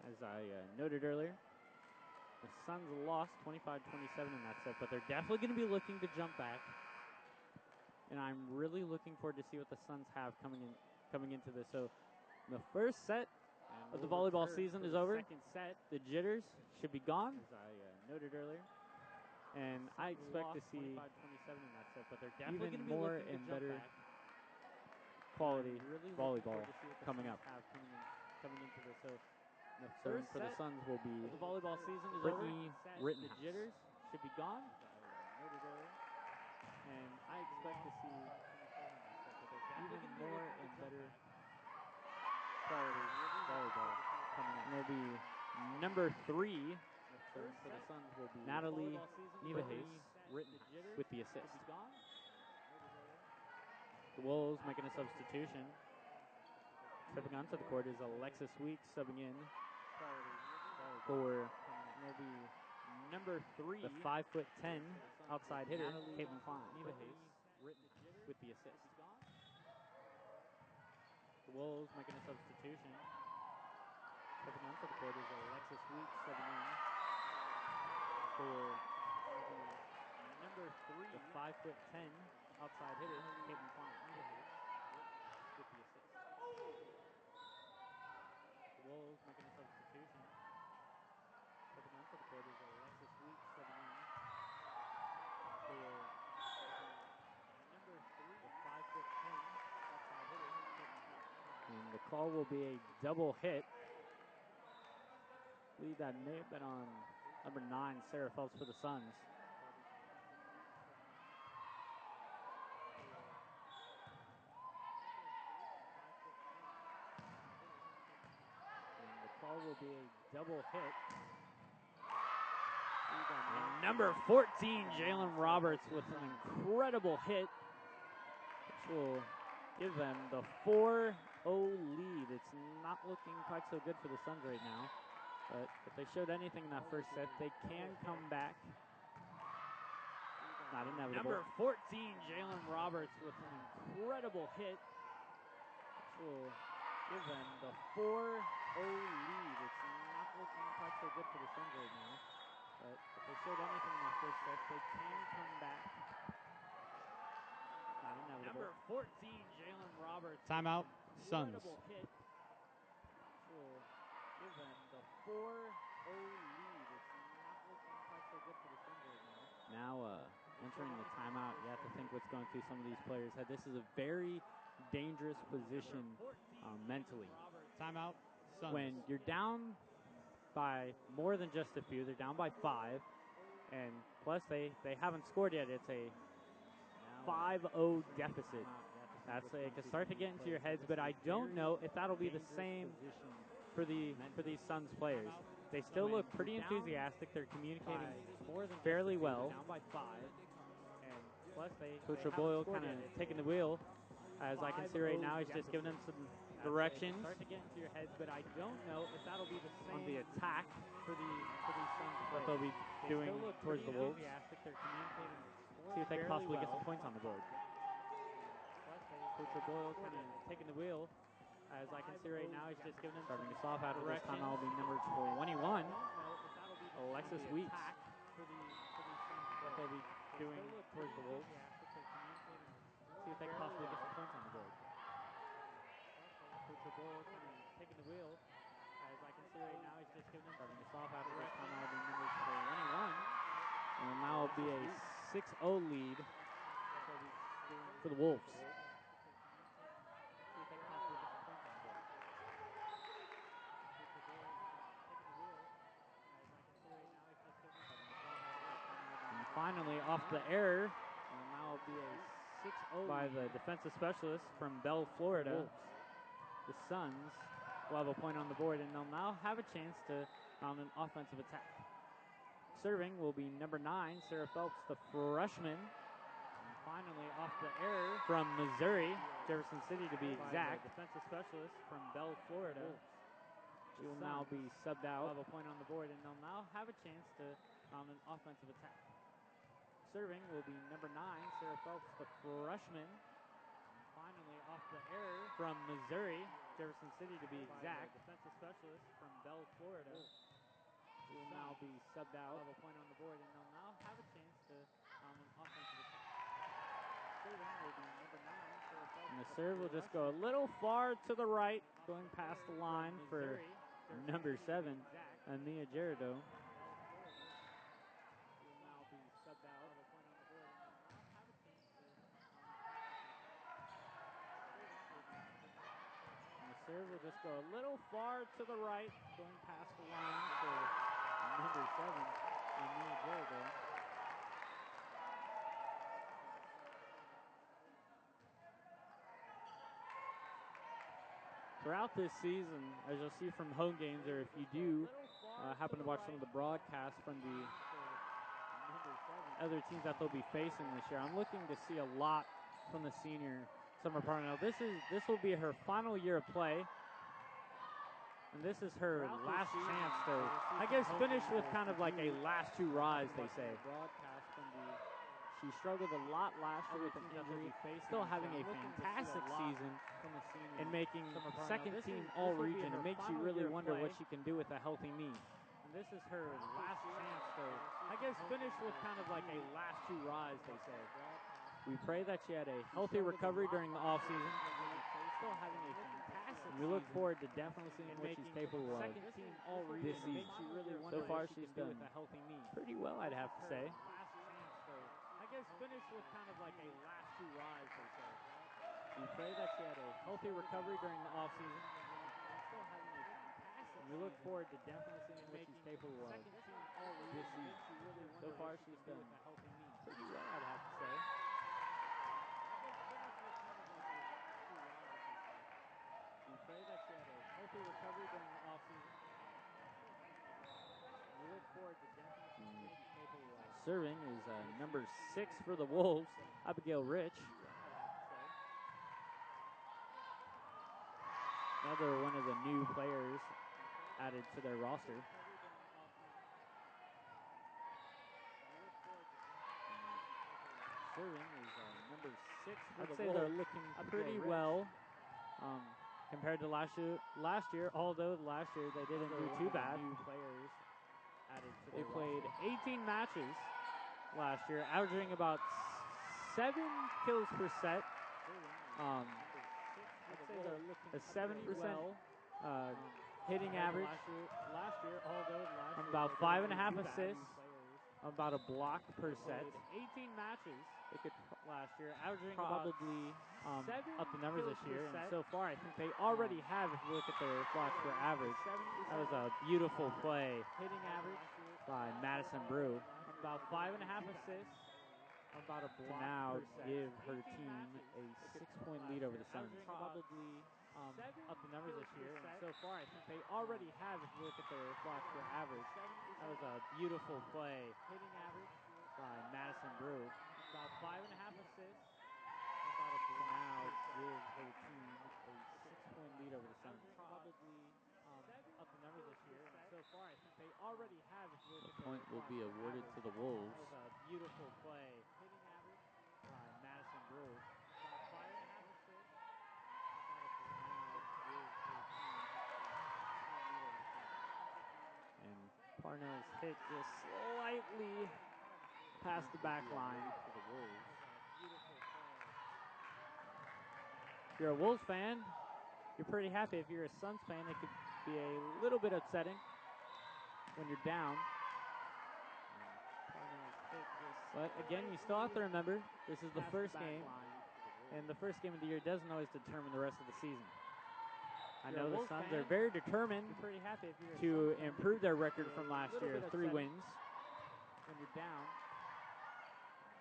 As I noted earlier, the Suns lost 25-27 in that set, but they're definitely going to be looking to jump back. And I'm really looking forward to see what the Suns have coming into this. So the first set of the volleyball season is over. Second set. The jitters should be gone, As I noted earlier. and I expect to see 25-27 in that set, but they're definitely even going to be more looking and to jump better back. quality Really volleyball looking forward to see what the coming Suns up. have coming into this. So the So first for the set Suns will be of the volleyball season is Brittany over. Rittenhouse. The jitters should be gone. Noted earlier. And I expect to see even more and better quality volleyball coming up. And there'll be number 3 for the Suns will be Natalie Nevahays Rittenhouse with the assist. The Wolves making a substitution. Stepping onto the court is Alexis Weeks subbing in for number 3, the 5'10" outside hitter, Caitlin Klein with the assist. The Wolves making a substitution. Stepping onto the court is Alexis Weeks subbing in for number 3, the 5'10" outside hitter, Caitlin Klein with the assist. The Wolves making a substitution. Stepping onto the court is Alexis Weeks subbing in for number 3, the 5'10" outside hitter, Caitlin Klein. And the call will be a double hit. I believe that may have been on number 9, Sarah Phelps for the Suns. And the call will be a double hit. And number 14, Jalen Roberts with an incredible hit, which will give them the 4-0 lead. It's not looking quite so good for the Suns right now. But if they showed anything in that first set, they can come back. Not inevitable. Number 14, Jalen Roberts with an incredible hit, which will give them the 4-0 lead. It's not looking quite so good for the Suns right now. But if they showed anything in that first set, they can come back. Not inevitable. Number 14, Jalen Roberts. Timeout, Suns. Hit, which will give them the 4-0 lead. It's not looking quite so good for the Suns right now. Now entering the timeout, you have to think what's going through some of these players' head. This is a very dangerous position mentally. Timeout, Suns. When you're down by more than just a few, they're down by 5, and plus they haven't scored yet. It's a 5-0 deficit. It can start to get into your heads, but I don't know if that'll be the same for these Suns players. They still look pretty enthusiastic. They're communicating fairly well. Coach O'Boyle kind of taking the wheel. As I can see right now, he's just giving them some directions Start to get into your heads, but I don't know if that'll be the same on the attack for these Suns that players. they'll be doing towards the Wolves. They're communicating See if they can possibly get some well. points on the board. Coach O'Boyle kind of taking the wheel. As I can see right now, he's just giving them starting us off after this time. That'll be number 21, Alexis Weeks. What they'll be doing towards the Wolves. See if they can possibly get some points on the board. Coach O'Boyle kind of taking the wheel. As I can see right now, he's just giving them starting us off after this time. That'll be number 21. And now it'll be a 6-0 lead for the Wolves. And finally, off the error, and now it'll be a 6-0 by the defensive specialist from Bell, Florida. The Suns will have a point on the board, and they'll now have a chance to mount an offensive attack. Serving will be number 9, Sarah Phelps, the freshman. And finally, off the error from Missouri, Jefferson City to be exact. Defensive specialist from Bell, Florida. She will now be subbed out. Have a point on the board, and they'll now have a chance to mount an offensive attack. Serving will be number 9, Sarah Phelps, the freshman. And finally, off the error from Missouri, Jefferson City to be exact. Defensive specialist from Bell, Florida, who will now be subbed out. Have a point on the board, and they'll now have a chance to an offensive attack. Serving will be number 9. And the serve will just go a little far to the right, going past the line for number 7, Mia Gerardo. Will now be subbed out. Have a point on the board, and they'll now have a chance to The serve will just go a little far to the right, going past the line for number 7, Mia Gerardo. Throughout this season, as you'll see from home games, or if you do happen to watch some of the broadcasts from the other teams that they'll be facing this year, I'm looking to see a lot from the senior Summer Parnell. This will be her final year of play, and this is her last chance to, I guess, finish with kind of like a last hurrah, as they say. She struggled a lot last year with an injury, still having a fantastic season and making second team all-region. It makes you really wonder what she can do with a healthy knee. And this is her last chance to, I guess, finish with kind of like a last hurrah, as they say. We pray that she had a healthy recovery during the offseason. Still having a fantastic We look forward to definitely seeing what she's capable of second team all-region. this season. So far, she's done with a healthy knee. pretty well, I'd have to say. I guess finish with kind of like a last hurrah, as they say. We pray that she had a healthy recovery during the offseason. Still having a fantastic We look forward to definitely seeing what she's capable of second team all-region. this season. So far, she's done with a healthy knee. pretty well, I'd have to say. We pray that she had a healthy recovery during the offseason. We look forward to definitely seeing what she's capable of. Serving is number 6 for the Wolves, Abigail Rich. Another one of the new players added to their roster. Serving is number 6 for the Wolves. I'd say they're looking pretty well compared to last year. Although last year they didn't do too bad. New players added to They their played roster. 18 matches last year, averaging about 7 kills per set. I'd say they're looking A 7% hitting average, last year, although last year about they didn't 5.5 do bad. assists, about a block per set. 18 matches They could last year, averaging probably about 7 up the numbers kills this year. per And set. so far, I think they already have, if you look at their blocks per average. That was a beautiful play hitting average by Madison Brew about 5.5 assists, about a to block now per set. give her team a 6-point lead over the Suns. Probably up the numbers this year. And so far, I think they already have, if you look at their blocks per average. That was a beautiful play Hitting average by Madison Brew about 5.5 assists, to now give her team a 6-point lead over the Suns. probably up the numbers this year. And so far, I think they already have, if you look The at point their will be blocks per awarded average. to the Wolves That was a beautiful play. Hitting average by Madison Brew. about 5.5 assists, And Parnell's hit just slightly past the back line for the Wolves. If you're a Wolves fan, you're pretty happy. If you're a Suns fan, it could be a little bit upsetting when you're down. But again, you still have to remember, this is the first game, and the first game of the year doesn't always determine the rest of the season. I know the Suns are very determined pretty happy if you're a to Suns fan, improve their record from last little year, bit 3 upsetting. wins, when you're down.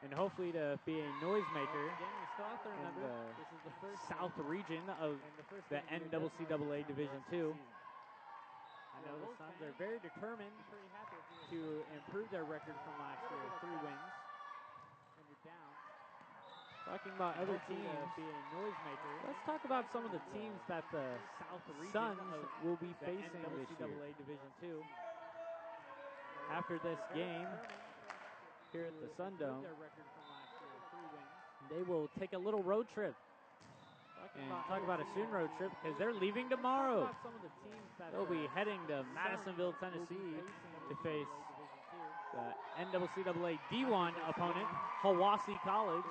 and hopefully to be a noisemaker Again, you still have to in remember, the this is the first South game, region of and the first the game of the year doesn't always NCAA determine Division the rest of the II. season. I know the Suns are very determined Pretty happy if you're a to Suns fan, improve their record from last year, 3 wins. when you're down. Talking about other Hopefully to teams, be a noisemaker. let's talk about some of the teams that the South region Suns of will be the facing this year. NCAA Division II. After this game here at the To Sun improve Dome, their record from last year, 3 wins. they will take a little road trip And talk about a soon road trip because they're leaving tomorrow. Some of the teams that They'll be heading to Madisonville, Tennessee to face the NCAA D1 opponent, Hiwassee College.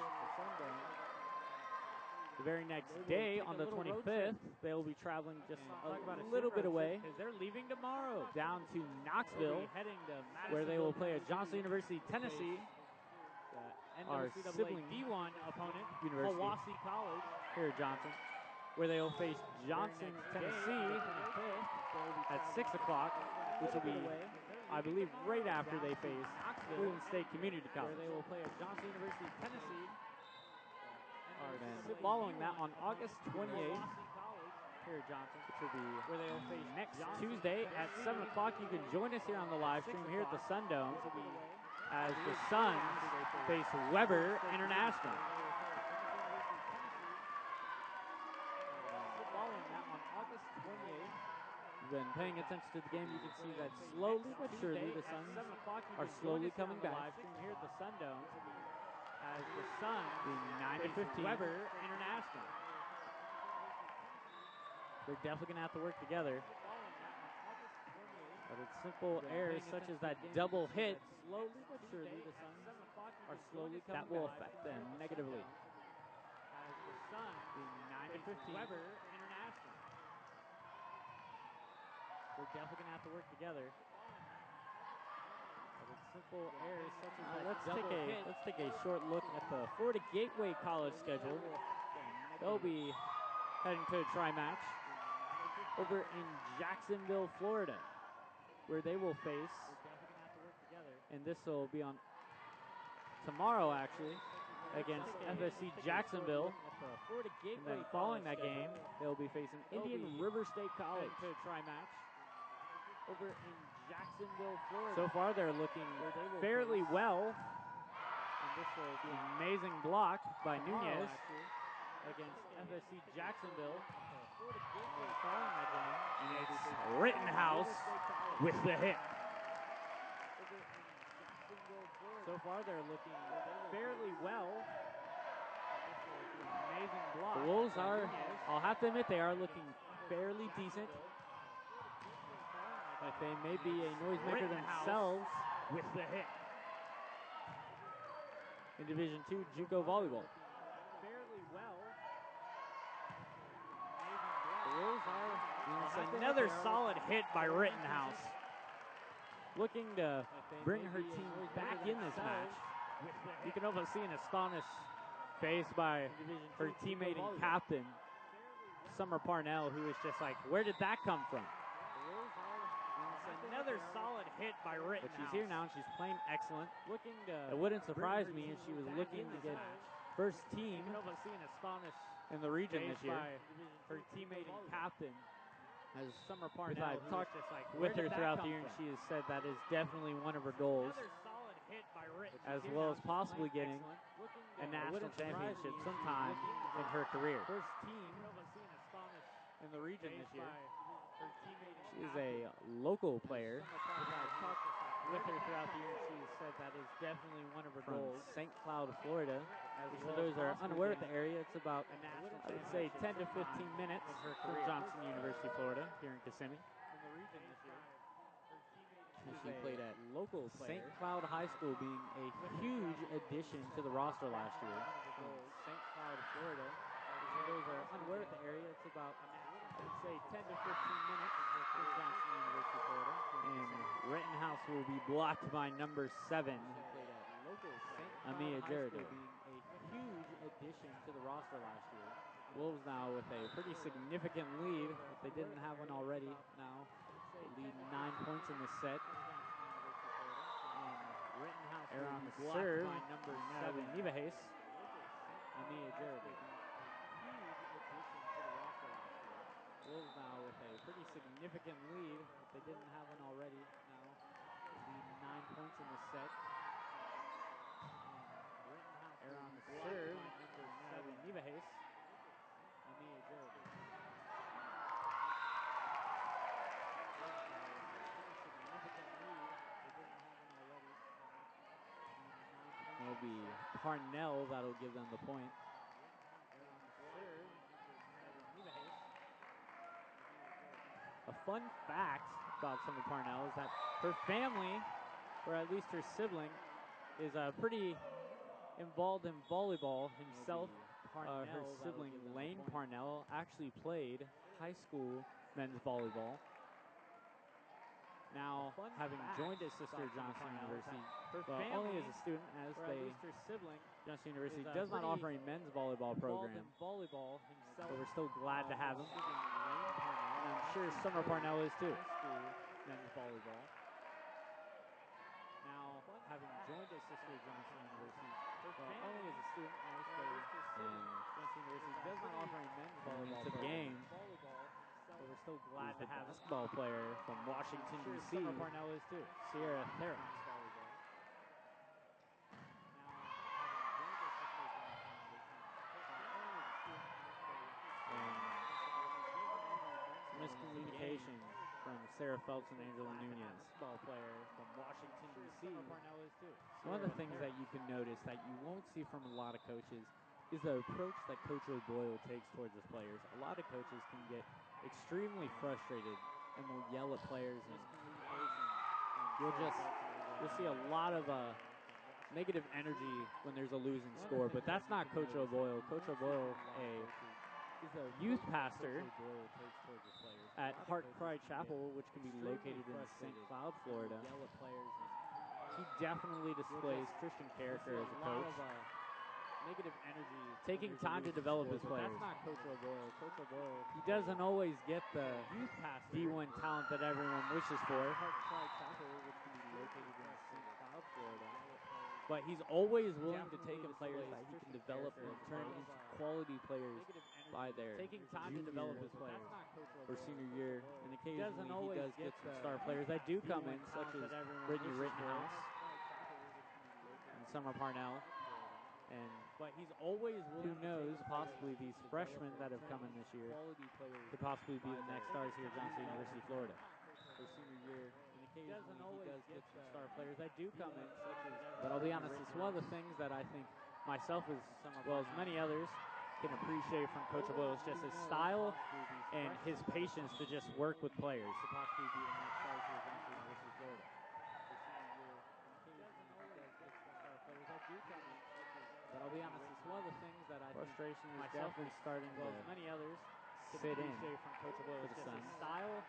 The very next day, on the 25th, they'll be traveling just a little bit away. They're leaving tomorrow. Down to Knoxville, where they will play at Johnson University, Tennessee. Our sibling D1 opponent, university, Hiwassee College, here at Johnson, where they will face Johnson, Tennessee at 6 o'clock, which will be, I believe, right after they face Cleveland State Community College. where they will play at Johnson University, Tennessee. And following that, on August 28th, Here at Johnson, which will be where they will face next Johnson, Tuesday at 7 o'clock, you can join us here on the live stream here at the Sun Dome as the Suns face Weber International. Following that, on August 28th, You've been paying attention to the game. You can see that slowly but surely the Suns are slowly coming back. Here at the Sun Dome, as the Suns being 9-15. Weber International. They're definitely going to have to work together. But it's simple errors such as that double hit Slowly but surely, the Suns are slowly coming that will back. affect them negatively. As the Suns Being 9-15. Weber International. They're definitely going to have to work together. But it's simple errors such as that let's double hit. Let's take a short look at the Florida Gateway College schedule. They'll be heading to a tri-match over in Jacksonville, Florida, where they will face, and this will be on tomorrow actually, against FSC Jacksonville. And then following that game, they'll be facing Indian River State College. To a tri-match over in Jacksonville, Florida. So far, they're looking fairly well. And this will be Amazing block by tomorrow, Nunez. actually, against FSC Jacksonville. And it's Rittenhouse with the hit. So far, they're looking fairly well. Amazing block. The Wolves by are, Nunez. I'll have to admit, they are looking fairly decent. But they may be a noisemaker themselves with the hit. in Division II JUCO volleyball. Fairly well. The Wolves are, it's another solid hit by Rittenhouse. Looking to bring her team back in this match. You can almost see an astonished face by her teammate and captain, Summer Parnell, who is just like, where did that come from? Another solid hit by Rittenhouse. But she's here now and she's playing excellent. Looking to It wouldn't surprise me if she was looking to get first team You can almost see an astonished in the region face this year. by her teammate and captain, As Summer I've Parnell, who talked is just like, with where her did that throughout come the year, and from? she has said that is definitely one of her goals, Another solid hit by Rittenhouse. as Here well now, as she's possibly playing getting excellent. Looking a to- national wouldn't surprise championship me if she was sometime looking in her career First team. You can almost see an astonished in the region face this year. by her teammate and She is captain, a local player Summer Parnell. I've talked with her throughout the year, and she has said that is definitely one of her goals. St. Cloud, Florida. Which for those that are unaware of the area, it's about, I would say, 10 to 15 minutes from Johnson University, Florida, here in Kissimmee. in the region this year. And she played at local St. Cloud High School, being a huge addition to the roster last year. From St. Cloud, Florida. For those that are unaware of the area, it's about, I would say, 10 to 15 minutes from Johnson University, Florida. And Rittenhouse will be blocked by number 7, Amia Jaredou. Being a huge addition to the roster last year. Wolves now with a pretty significant lead, if they didn't have one already now. They lead 9 points in the set. Rittenhouse Error will on be the blocked serve. by number 7, Nivahes. Amia Jaredou. Wolves now with a pretty significant lead, if they didn't have one already now. They lead 9 points in the set. Error on the serve. Number 7, Nivahes. Amia Jaredou. It'll be Parnell that'll give them the point. fun fact about Summer Parnell is that her family, or at least her sibling, is pretty involved in volleyball himself. Her sibling, Lane Parnell, actually played high school men's volleyball. Now, having joined his sister Johnson University, only as a student, as her sibling, Johnson University does not offer a men's volleyball program. But we're still glad to have him. And I'm sure Summer Parnell is too. Men's volleyball. Now, having joined his sister Johnson University, only as a student, as Johnson University does not offer a men's volleyball program. But we're still glad to have a basketball player from Washington, D.C. Summer Parnell is too. Sierra Theron. Miscommunication from Sarah Phelps and Angela Nunez. Ball player from Washington, D.C. One of the things that you can notice that you won't see from a lot of coaches is the approach that Coach O'Boyle takes towards his players. A lot of coaches can get extremely frustrated and will yell at players, and you'll see a lot of negative energy when there's a losing score, but that's not Coach O'Boyle. Coach O'Boyle, is a youth pastor at Heart Cry Chapel, which can be located in St. Cloud, Florida. He definitely displays Christian character as a coach. Negative energy, taking time to develop his players. That's not Coach O'Boyle. Coach O'Boyle, he doesn't always get the youth pastor D1 talent that everyone wishes for. But he's always willing to take in players that he can develop and turn into quality players by their taking time to develop his players for senior year. And occasionally he does get some star players that do come in, such as Brittany Rittenhouse and Summer Parnell. But he's always willing. Who knows? Possibly these freshmen that have come in this year could possibly be the next stars here at Johnson University, Florida. For senior year, and occasionally he does get some star players that do come in. But I'll be honest, it's one of the things that I think myself, as well as many others, can appreciate from Coach O'Boyle. It's just his style and his patience to just work with players. To possibly be the next stars here at Johnson University, Florida. But I'll be honest, it's one of the things that I frustration is definitely starting to many others sit in from Coach O'Boyle. It's just his style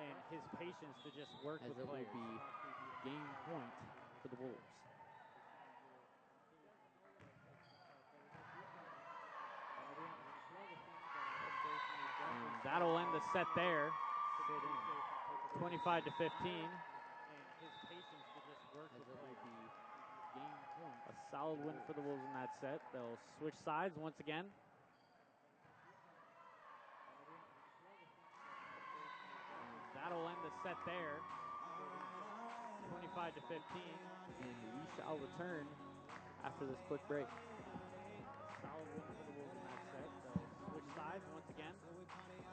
and his patience to just work with players. As it will be game point for the Wolves. And that'll end the set there. 25 to 15. A solid win for the Wolves in that set. They'll switch sides once again. And that'll end the set there. 25 to 15. And we shall return after this quick break. Solid win for the Wolves in that set. They'll switch sides once again. That'll end the set there.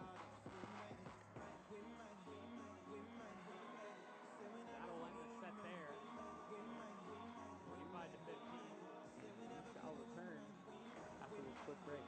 25 to 15. And we shall return after this quick break.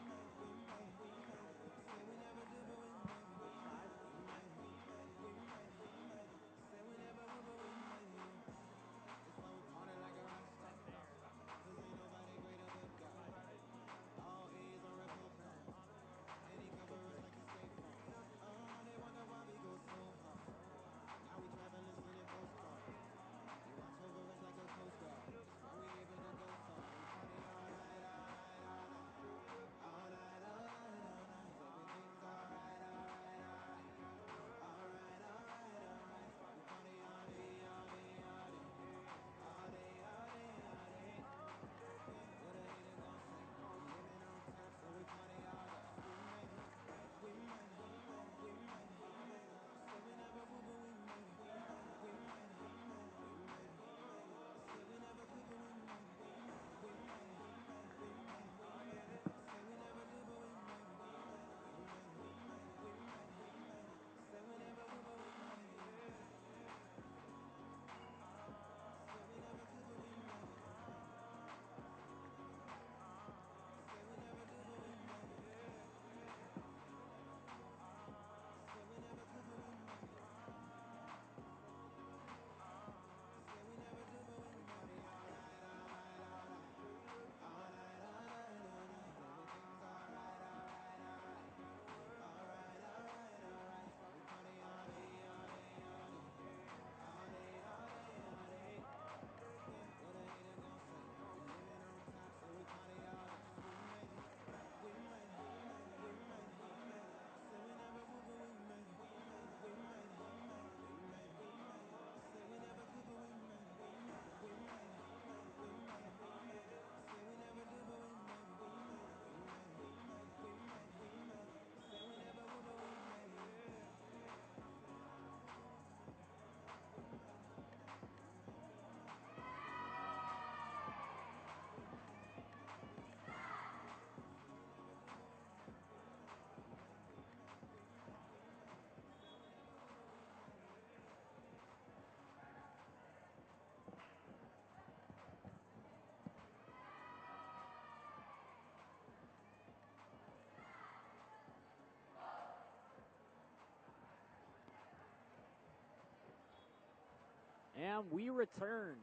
And we return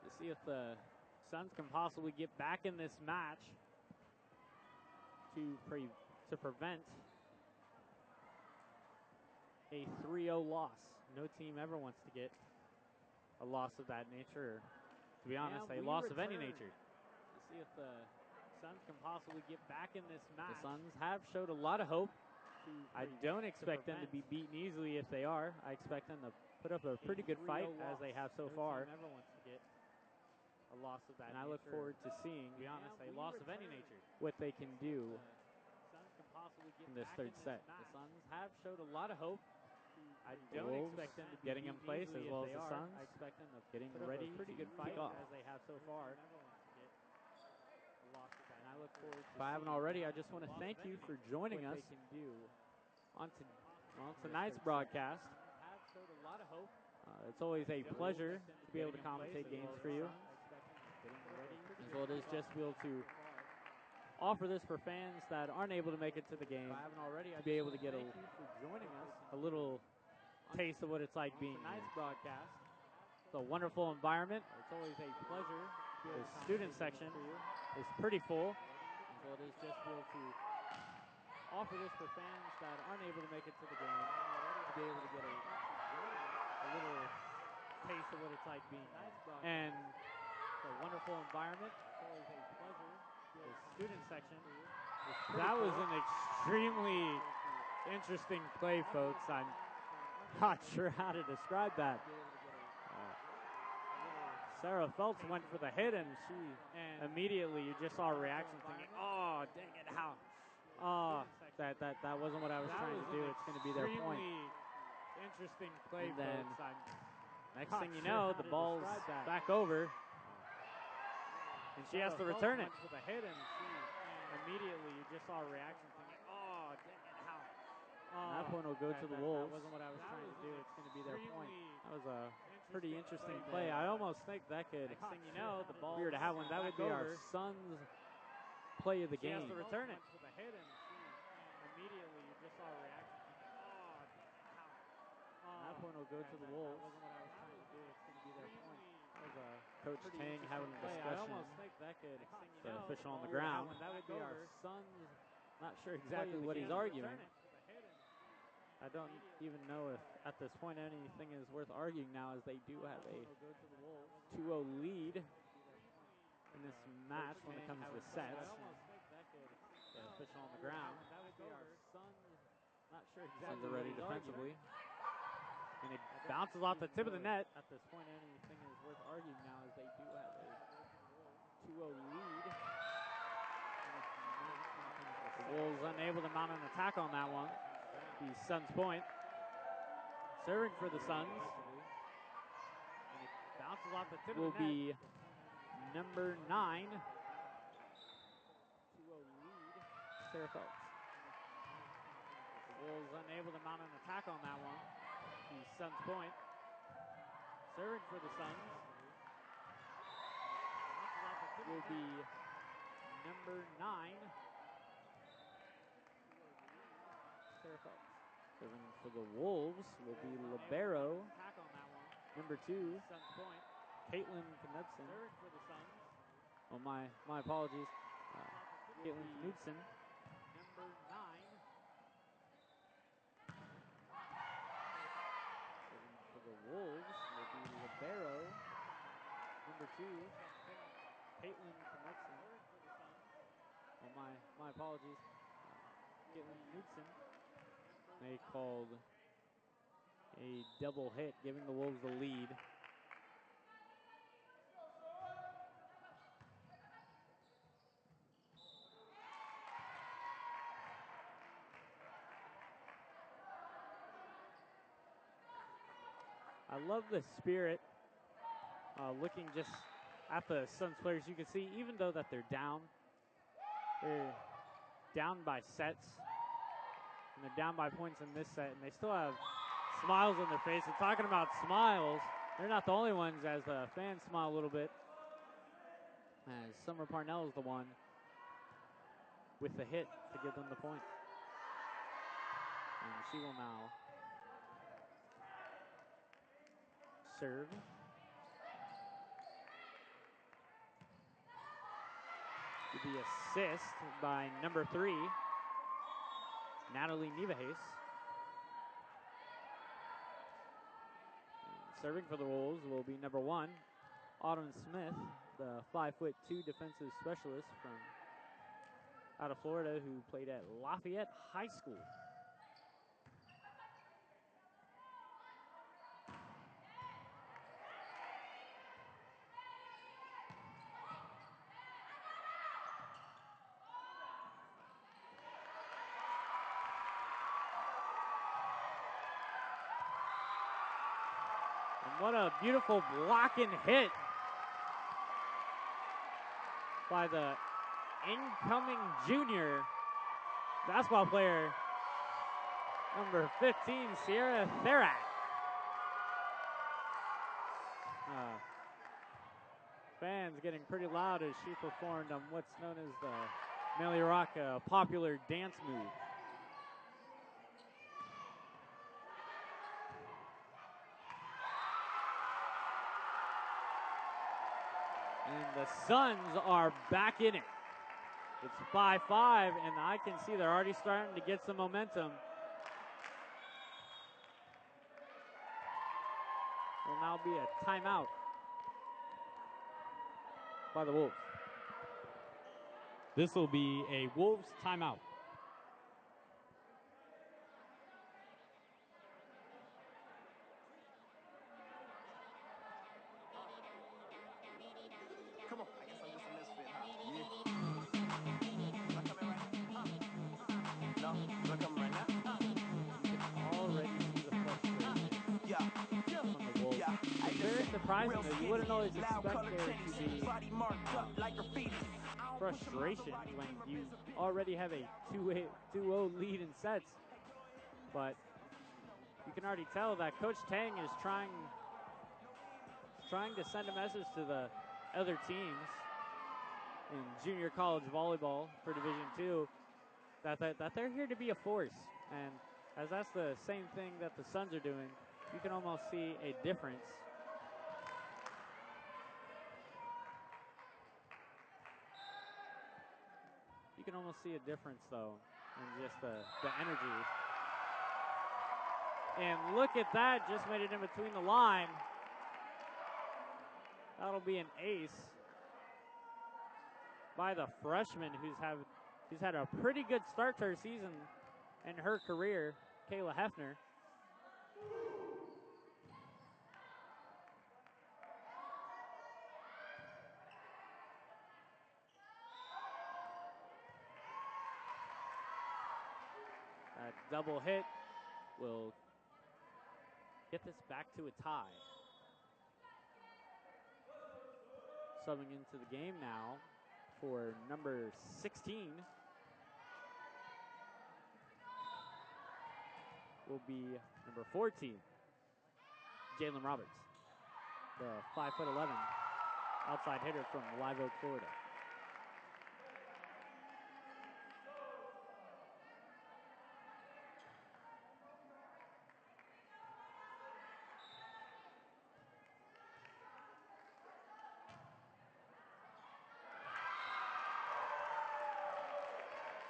to see if the Suns can possibly get back in this match to prevent a 3-0 loss. No team ever wants to get a loss of that nature, or, to be honest, a loss of any nature. To see if the Suns can possibly get back in this match. The Suns have showed a lot of hope. I don't expect them to be beaten easily if they are. I expect them to put up a pretty good fight as they have so far. Never wants to get a loss of that And I look forward to seeing, to be honest, a loss of any nature. what they can do Suns can possibly get in this back third in set. match. The Suns have showed a lot of hope. I The don't Wolves expect them to be getting in beaten place easily as well if as they the are. Suns I expect them to getting put up ready a pretty to good kick fight off. as they have so far. Never wants to get a loss of that. And I look forward to If I haven't already, I just want to thank you for joining what us they can do. on tonight's broadcast. Have showed a lot of hope. It's always a pleasure to be able to commentate games for you, as well as just be able to offer this for fans that aren't able to make it to the game, to be able to get a little taste of what it's like being Tonight's here. broadcast. It's a wonderful environment. It's always a pleasure to be able The to student commentate section for you. is pretty full, as well as just be able to offer this for fans that aren't able to make it to the game, to be able to get a little taste of what it's like being here. And it's a wonderful environment. It's always a pleasure to be able The to student commentate section. for you. That was an extremely interesting play, folks. I'm not sure how to describe that. Sarah Phelps went for the hit, and immediately you just saw a reaction thinking, oh, dang it, how? Oh, that wasn't what I was trying to do. It's going to be their point. Interesting play, And then folks. I'm next not thing you sure know, how the to ball's describe that. back over, and she has to return it. Went for the hit, and immediately you just saw a reaction thinking, oh, dang it, how? And that point will go to the Wolves. That wasn't what I was trying to do. It's going to be their point. That was a pretty interesting play. I almost think that could, Next thing you know, the ball. if we were to have one, that would be our Suns play of the She game. has to return it. For the hit, and immediately you just saw a reaction thinking, oh, how? And that point will go to the Wolves. That wasn't what I was trying to do. It's going to be their point. That was Coach Tang having a I discussion. almost think that could. The official on the ground. That would be our Suns. Not sure exactly what he's arguing. I don't even know if at this point anything is worth arguing now, as they do have a 2-0 lead in this match when it comes to sets. The official on the ground. That would be our Suns. Not sure Suns exactly are ready what he's defensively. arguing. And it bounces off the tip of the net. At this point, anything is worth arguing now, as they do have a 2-0 lead. The Wolves unable to mount an attack on that one. The Suns point. Serving for the Suns Bounces off the tip will of the net. be number 9, 2-0 lead. Sarah Phelps. The Wolves unable to mount an attack on that one. The Suns point. Serving for the Suns Will be number 9, Sarah Phelps. Serving for the Wolves will be libero, attack on that one. number 2, Suns point. Caitlin Knudsen. Serving for the Suns. Oh, my apologies. Caitlin Knudsen. Number 9. Serving for the Wolves will be libero, number 2, Caitlin Knudsen. Oh, my apologies. Caitlin Knudsen. They called a double hit, giving the Wolves the lead. I love the spirit. Looking just at the Suns players, you can see even though that they're down by sets, and they're down by points in this set, and they still have smiles on their face. And talking about smiles, they're not the only ones, as the fans smile a little bit, as Summer Parnell is the one with the hit to give them the point. And she will now serve. The assist by number 3, Natalie Nievehes. Serving for the Wolves will be number 1, Autumn Smith, the 5'2" defensive specialist from out of Florida who played at Lafayette High School. And what a beautiful block and hit by the incoming junior basketball player, number 15, Sierra Therat. Fans getting pretty loud as she performed on what's known as the Melioraka popular dance move. And the Suns are back in it. It's 5-5, and I can see they're already starting to get some momentum. Will now be a timeout by the Wolves. This will be a Wolves timeout. Come on, I guess I'm just a misfit, huh? Yeah. Am I coming right now? No? Am I coming right now? You can already see the frustration Yeah. from the Wolves. Yeah. It's very surprising that you wouldn't always expect there to be frustration when you already have a 2-0 lead in sets. But you can already tell that Coach Tang is trying to send a message to the other teams in junior college volleyball for Division II that they're here to be a force. And as that's the same thing that the Suns are doing, you can almost see a difference. You can almost see a difference, though, in just the energy. And look at that, just made it in between the line. That'll be an ace by the freshman who's had a pretty good start to her season in her career, Kayla Hefner. That double hit will get this back to a tie. Subbing into the game now for number 16 will be number 14, Jalen Roberts, the 5'11" outside hitter from Live Oak, Florida.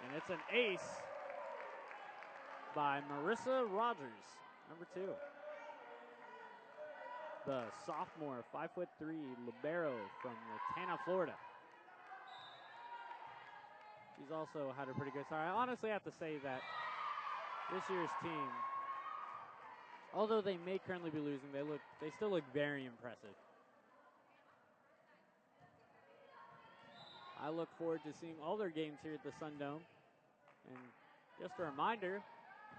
And it's an ace by Marissa Rogers, number 2. The sophomore, 5'3" libero from Latana, Florida. She's also had a pretty good start. I honestly have to say that this year's team, although they may currently be losing, they still look very impressive. I look forward to seeing all their games here at the Sun Dome. And just a reminder,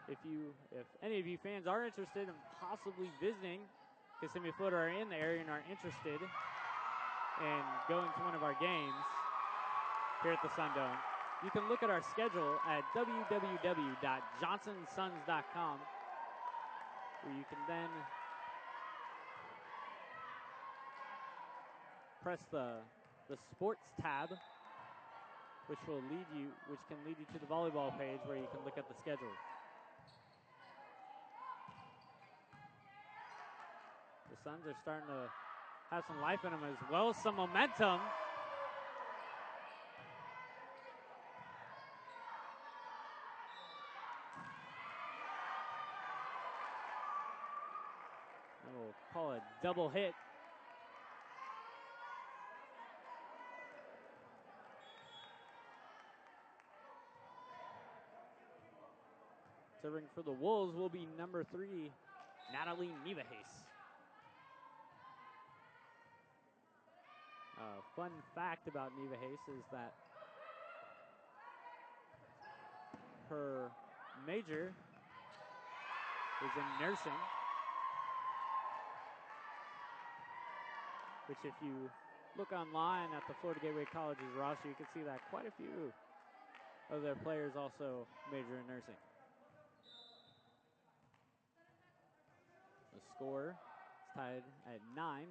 if any of you fans are interested in possibly visiting Kissimmee, Florida, are in the area and are interested in going to one of our games here at the Sun Dome, you can look at our schedule at www.johnsonsuns.com, where you can then press the sports tab, which can lead you to the volleyball page where you can look at the schedule. The Suns are starting to have some life in them as well as some momentum. We'll call a double hit. Serving for the Wolves will be number 3, Natalie Nievehees. Fun fact about Nievehees is that her major is in nursing, which if you look online at the Florida Gateway College's roster, you can see that quite a few of their players also major in nursing. The score is tied at 9.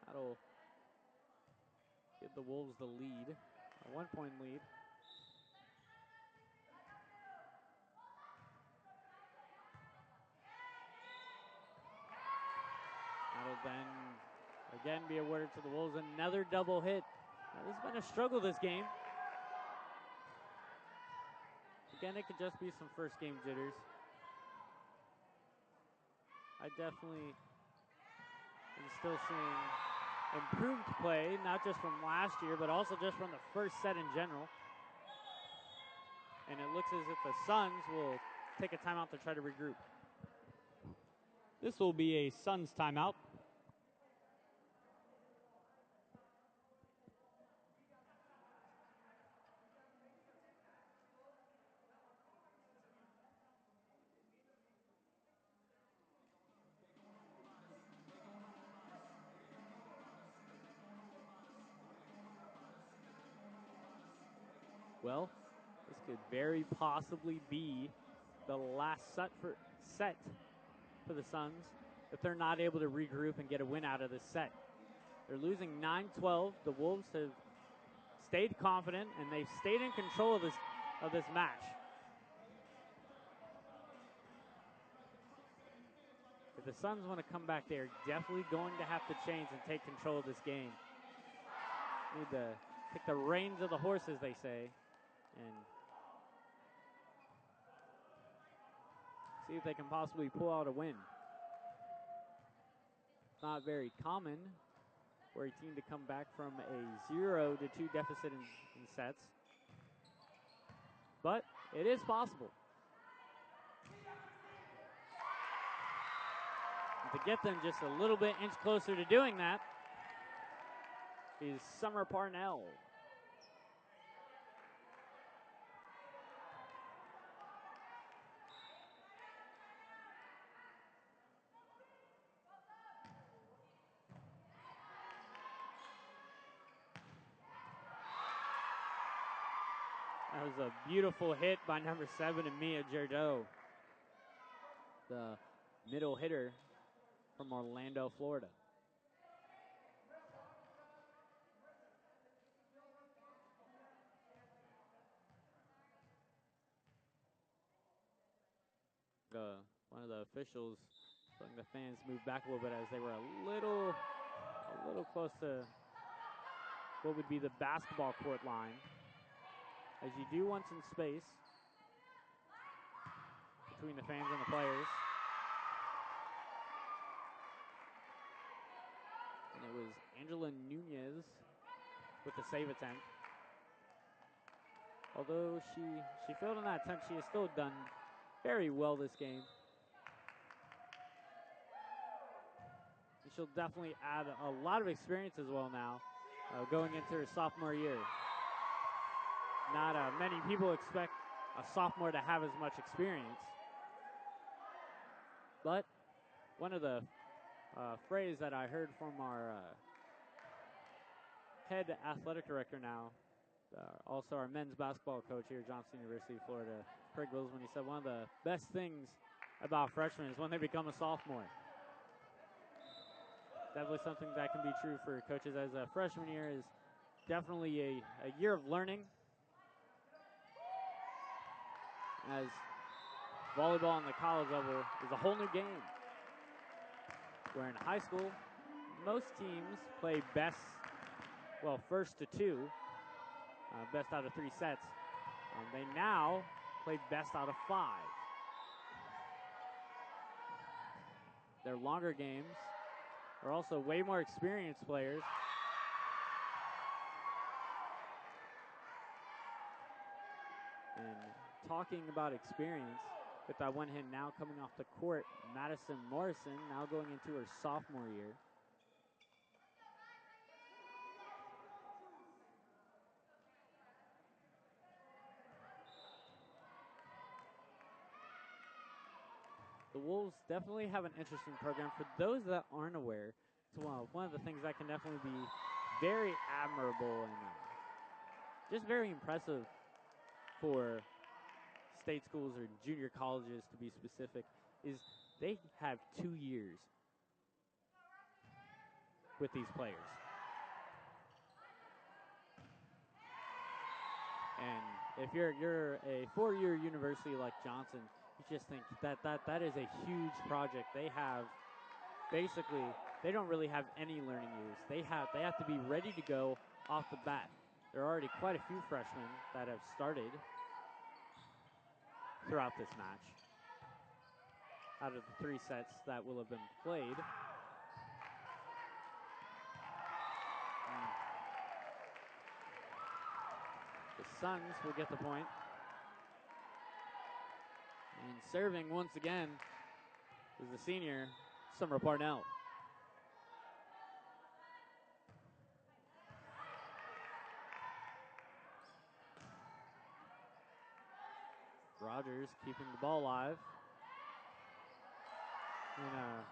That'll give the Wolves the lead, a 1-point lead. That'll then again be awarded to the Wolves. Another double hit. Now, this has been a struggle this game. Again, it could just be some first game jitters. I definitely am still seeing improved play, not just from last year, but also just from the first set in general. And it looks as if the Suns will take a timeout to try to regroup. This will be a Suns timeout. Well, this could very possibly be the last set for the Suns if they're not able to regroup and get a win out of this set. They're losing 9-12. The Wolves have stayed confident and they've stayed in control of this match. If the Suns want to come back, they're definitely going to have to change and take control of this game. Need to take the reins of the horse, as they say, and see if they can possibly pull out a win. It's not very common for a team to come back from a 0-2 deficit in sets, but it is possible. And to get them just a little bit inch closer to doing that is Summer Parnell. That was a beautiful hit by number 7, Mia Jardot, the middle hitter from Orlando, Florida. One of the officials letting the fans move back a little bit as they were a little close to what would be the basketball court line, as you do want some space between the fans and the players. And it was Angela Nunez with the save attempt. Although she failed on that attempt, she has still done very well this game. And she'll definitely add a lot of experience as well now, going into her sophomore year. Not many people expect a sophomore to have as much experience. But one of the phrase that I heard from our head athletic director now, also our men's basketball coach here at Johnson University of Florida, Craig Wills, when he said one of the best things about freshmen is when they become a sophomore. Definitely something that can be true for coaches as a freshman year is definitely a year of learning, as volleyball on the college level is a whole new game. Where in high school, most teams play first to two, best out of 3 sets. They now play best out of 5. They're longer games. They're also way more experienced players. And talking about experience, with that one hand now coming off the court, Madison Morrison now going into her sophomore year. The Wolves definitely have an interesting program. For those that aren't aware, it's one of the things that can definitely be very admirable and just very impressive for state schools or junior colleges, to be specific, is they have 2 years with these players. And if you're a 4-year university like Johnson, you just think that is a huge project. They have basically, they don't really have any learning years. They have to be ready to go off the bat. There are already quite a few freshmen that have started throughout this match out of the 3 sets that will have been played. The Suns will get the point. And serving once again is the senior, Summer Parnell. Rogers keeping the ball alive. And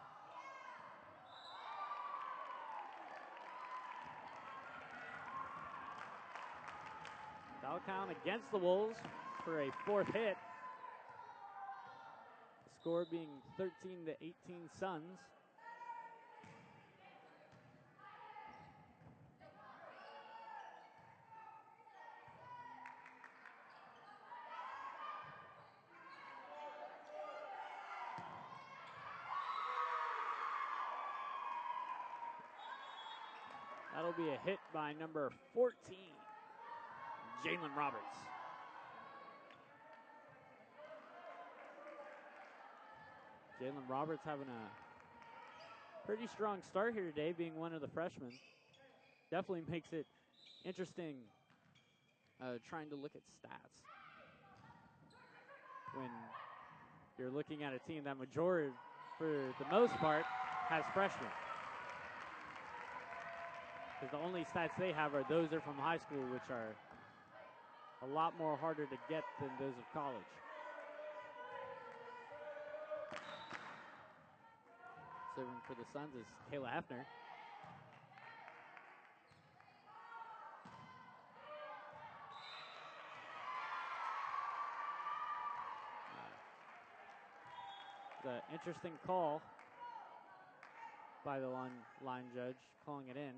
foul count against the Wolves for a 4th hit. The score being 13-18 Suns. That'll be a hit by number 14, Jalen Roberts. Jalen Roberts having a pretty strong start here today, being one of the freshmen. Definitely makes it interesting trying to look at stats when you're looking at a team that majority, for the most part, has freshmen. Because the only stats they have are those from high school, which are a lot more harder to get than those of college. Serving for the Suns is Kayla Hefner. The interesting call by the line judge, calling it in.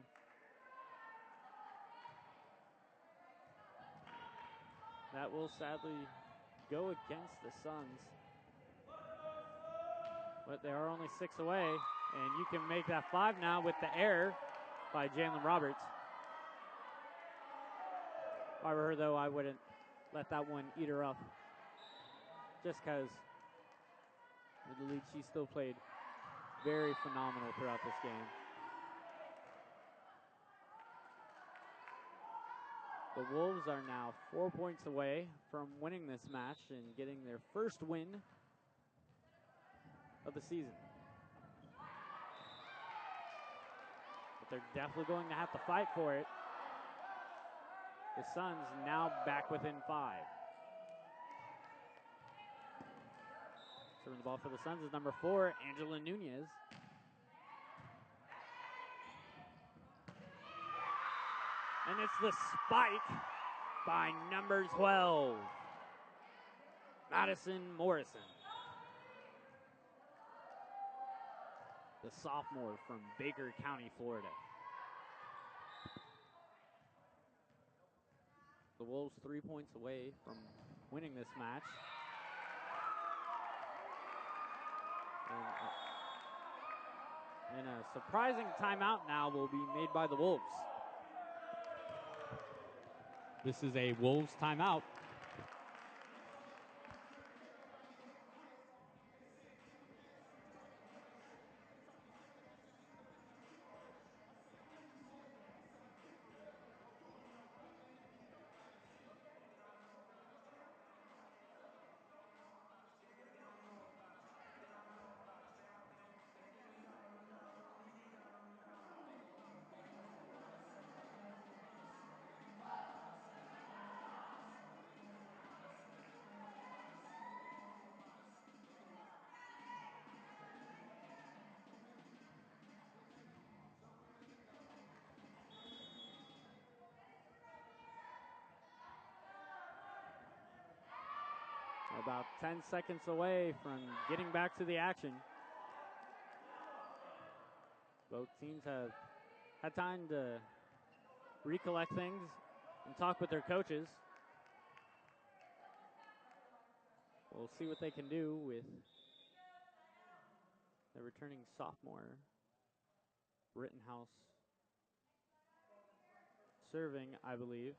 That will sadly go against the Suns. But they are only 6 away, and you can make that 5 now with the error by Jalen Roberts. If I were her, though, I wouldn't let that one eat her up. Just because with the lead, she still played very phenomenal throughout this game. The Wolves are now 4 points away from winning this match and getting their first win of the season. But they're definitely going to have to fight for it. The Suns now back within 5. Serving the ball for the Suns is number 4, Angela Nunez. And it's the spike by number 12, Madison Morrison. The sophomore from Baker County, Florida. Wolves 3 points away from winning this match. And a surprising timeout now will be made by the Wolves. This is a Wolves timeout. About 10 seconds away from getting back to the action. Both teams have had time to recollect things and talk with their coaches. We'll see what they can do with the returning sophomore, Rittenhouse, serving, I believe.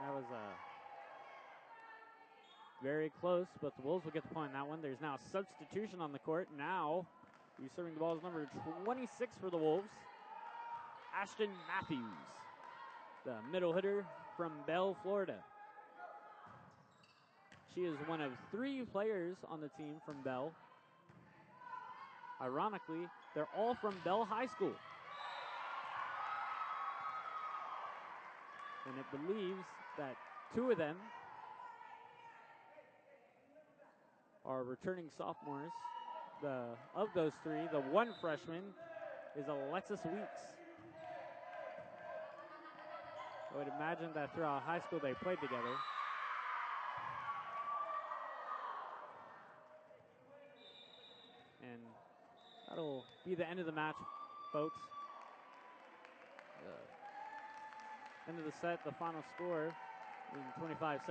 That was very close, but the Wolves will get the point on that one. There's now a substitution on the court. Now, who's serving the ball is number 26 for the Wolves, Ashton Matthews, the middle hitter from Bell, Florida. She is one of 3 players on the team from Bell. Ironically, they're all from Bell High School. And it believes that 2 of them are returning sophomores. Of those 3, the one freshman is Alexis Weeks. I would imagine that throughout high school they played together. And that'll be the end of the match, folks. End of the set, the final score in 25-17.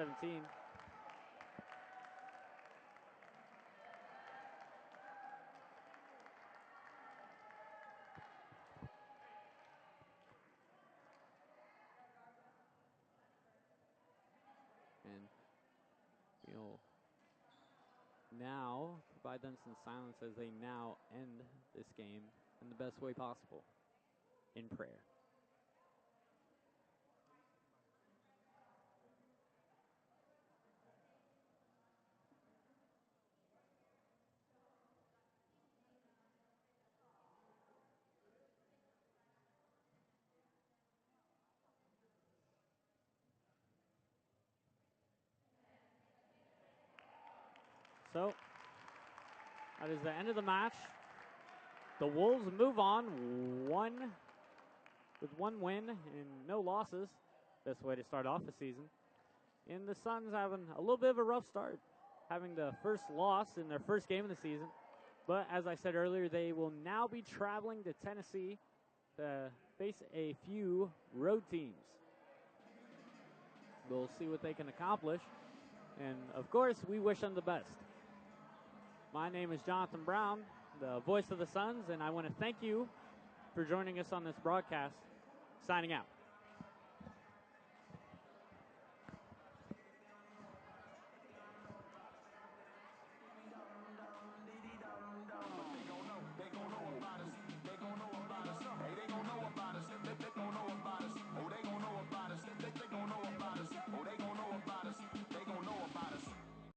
And we'll now provide them some silence as they now end this game in the best way possible, in prayer. So, that is the end of the match. The Wolves move on with 1 win and no losses. Best way to start off the season. And the Suns having a little bit of a rough start, having the first loss in their first game of the season. But as I said earlier, they will now be traveling to Tennessee to face a few road teams. We'll see what they can accomplish. And, of course, we wish them the best. My name is Jonathan Brown, the voice of the Suns, and I want to thank you for joining us on this broadcast. Signing out.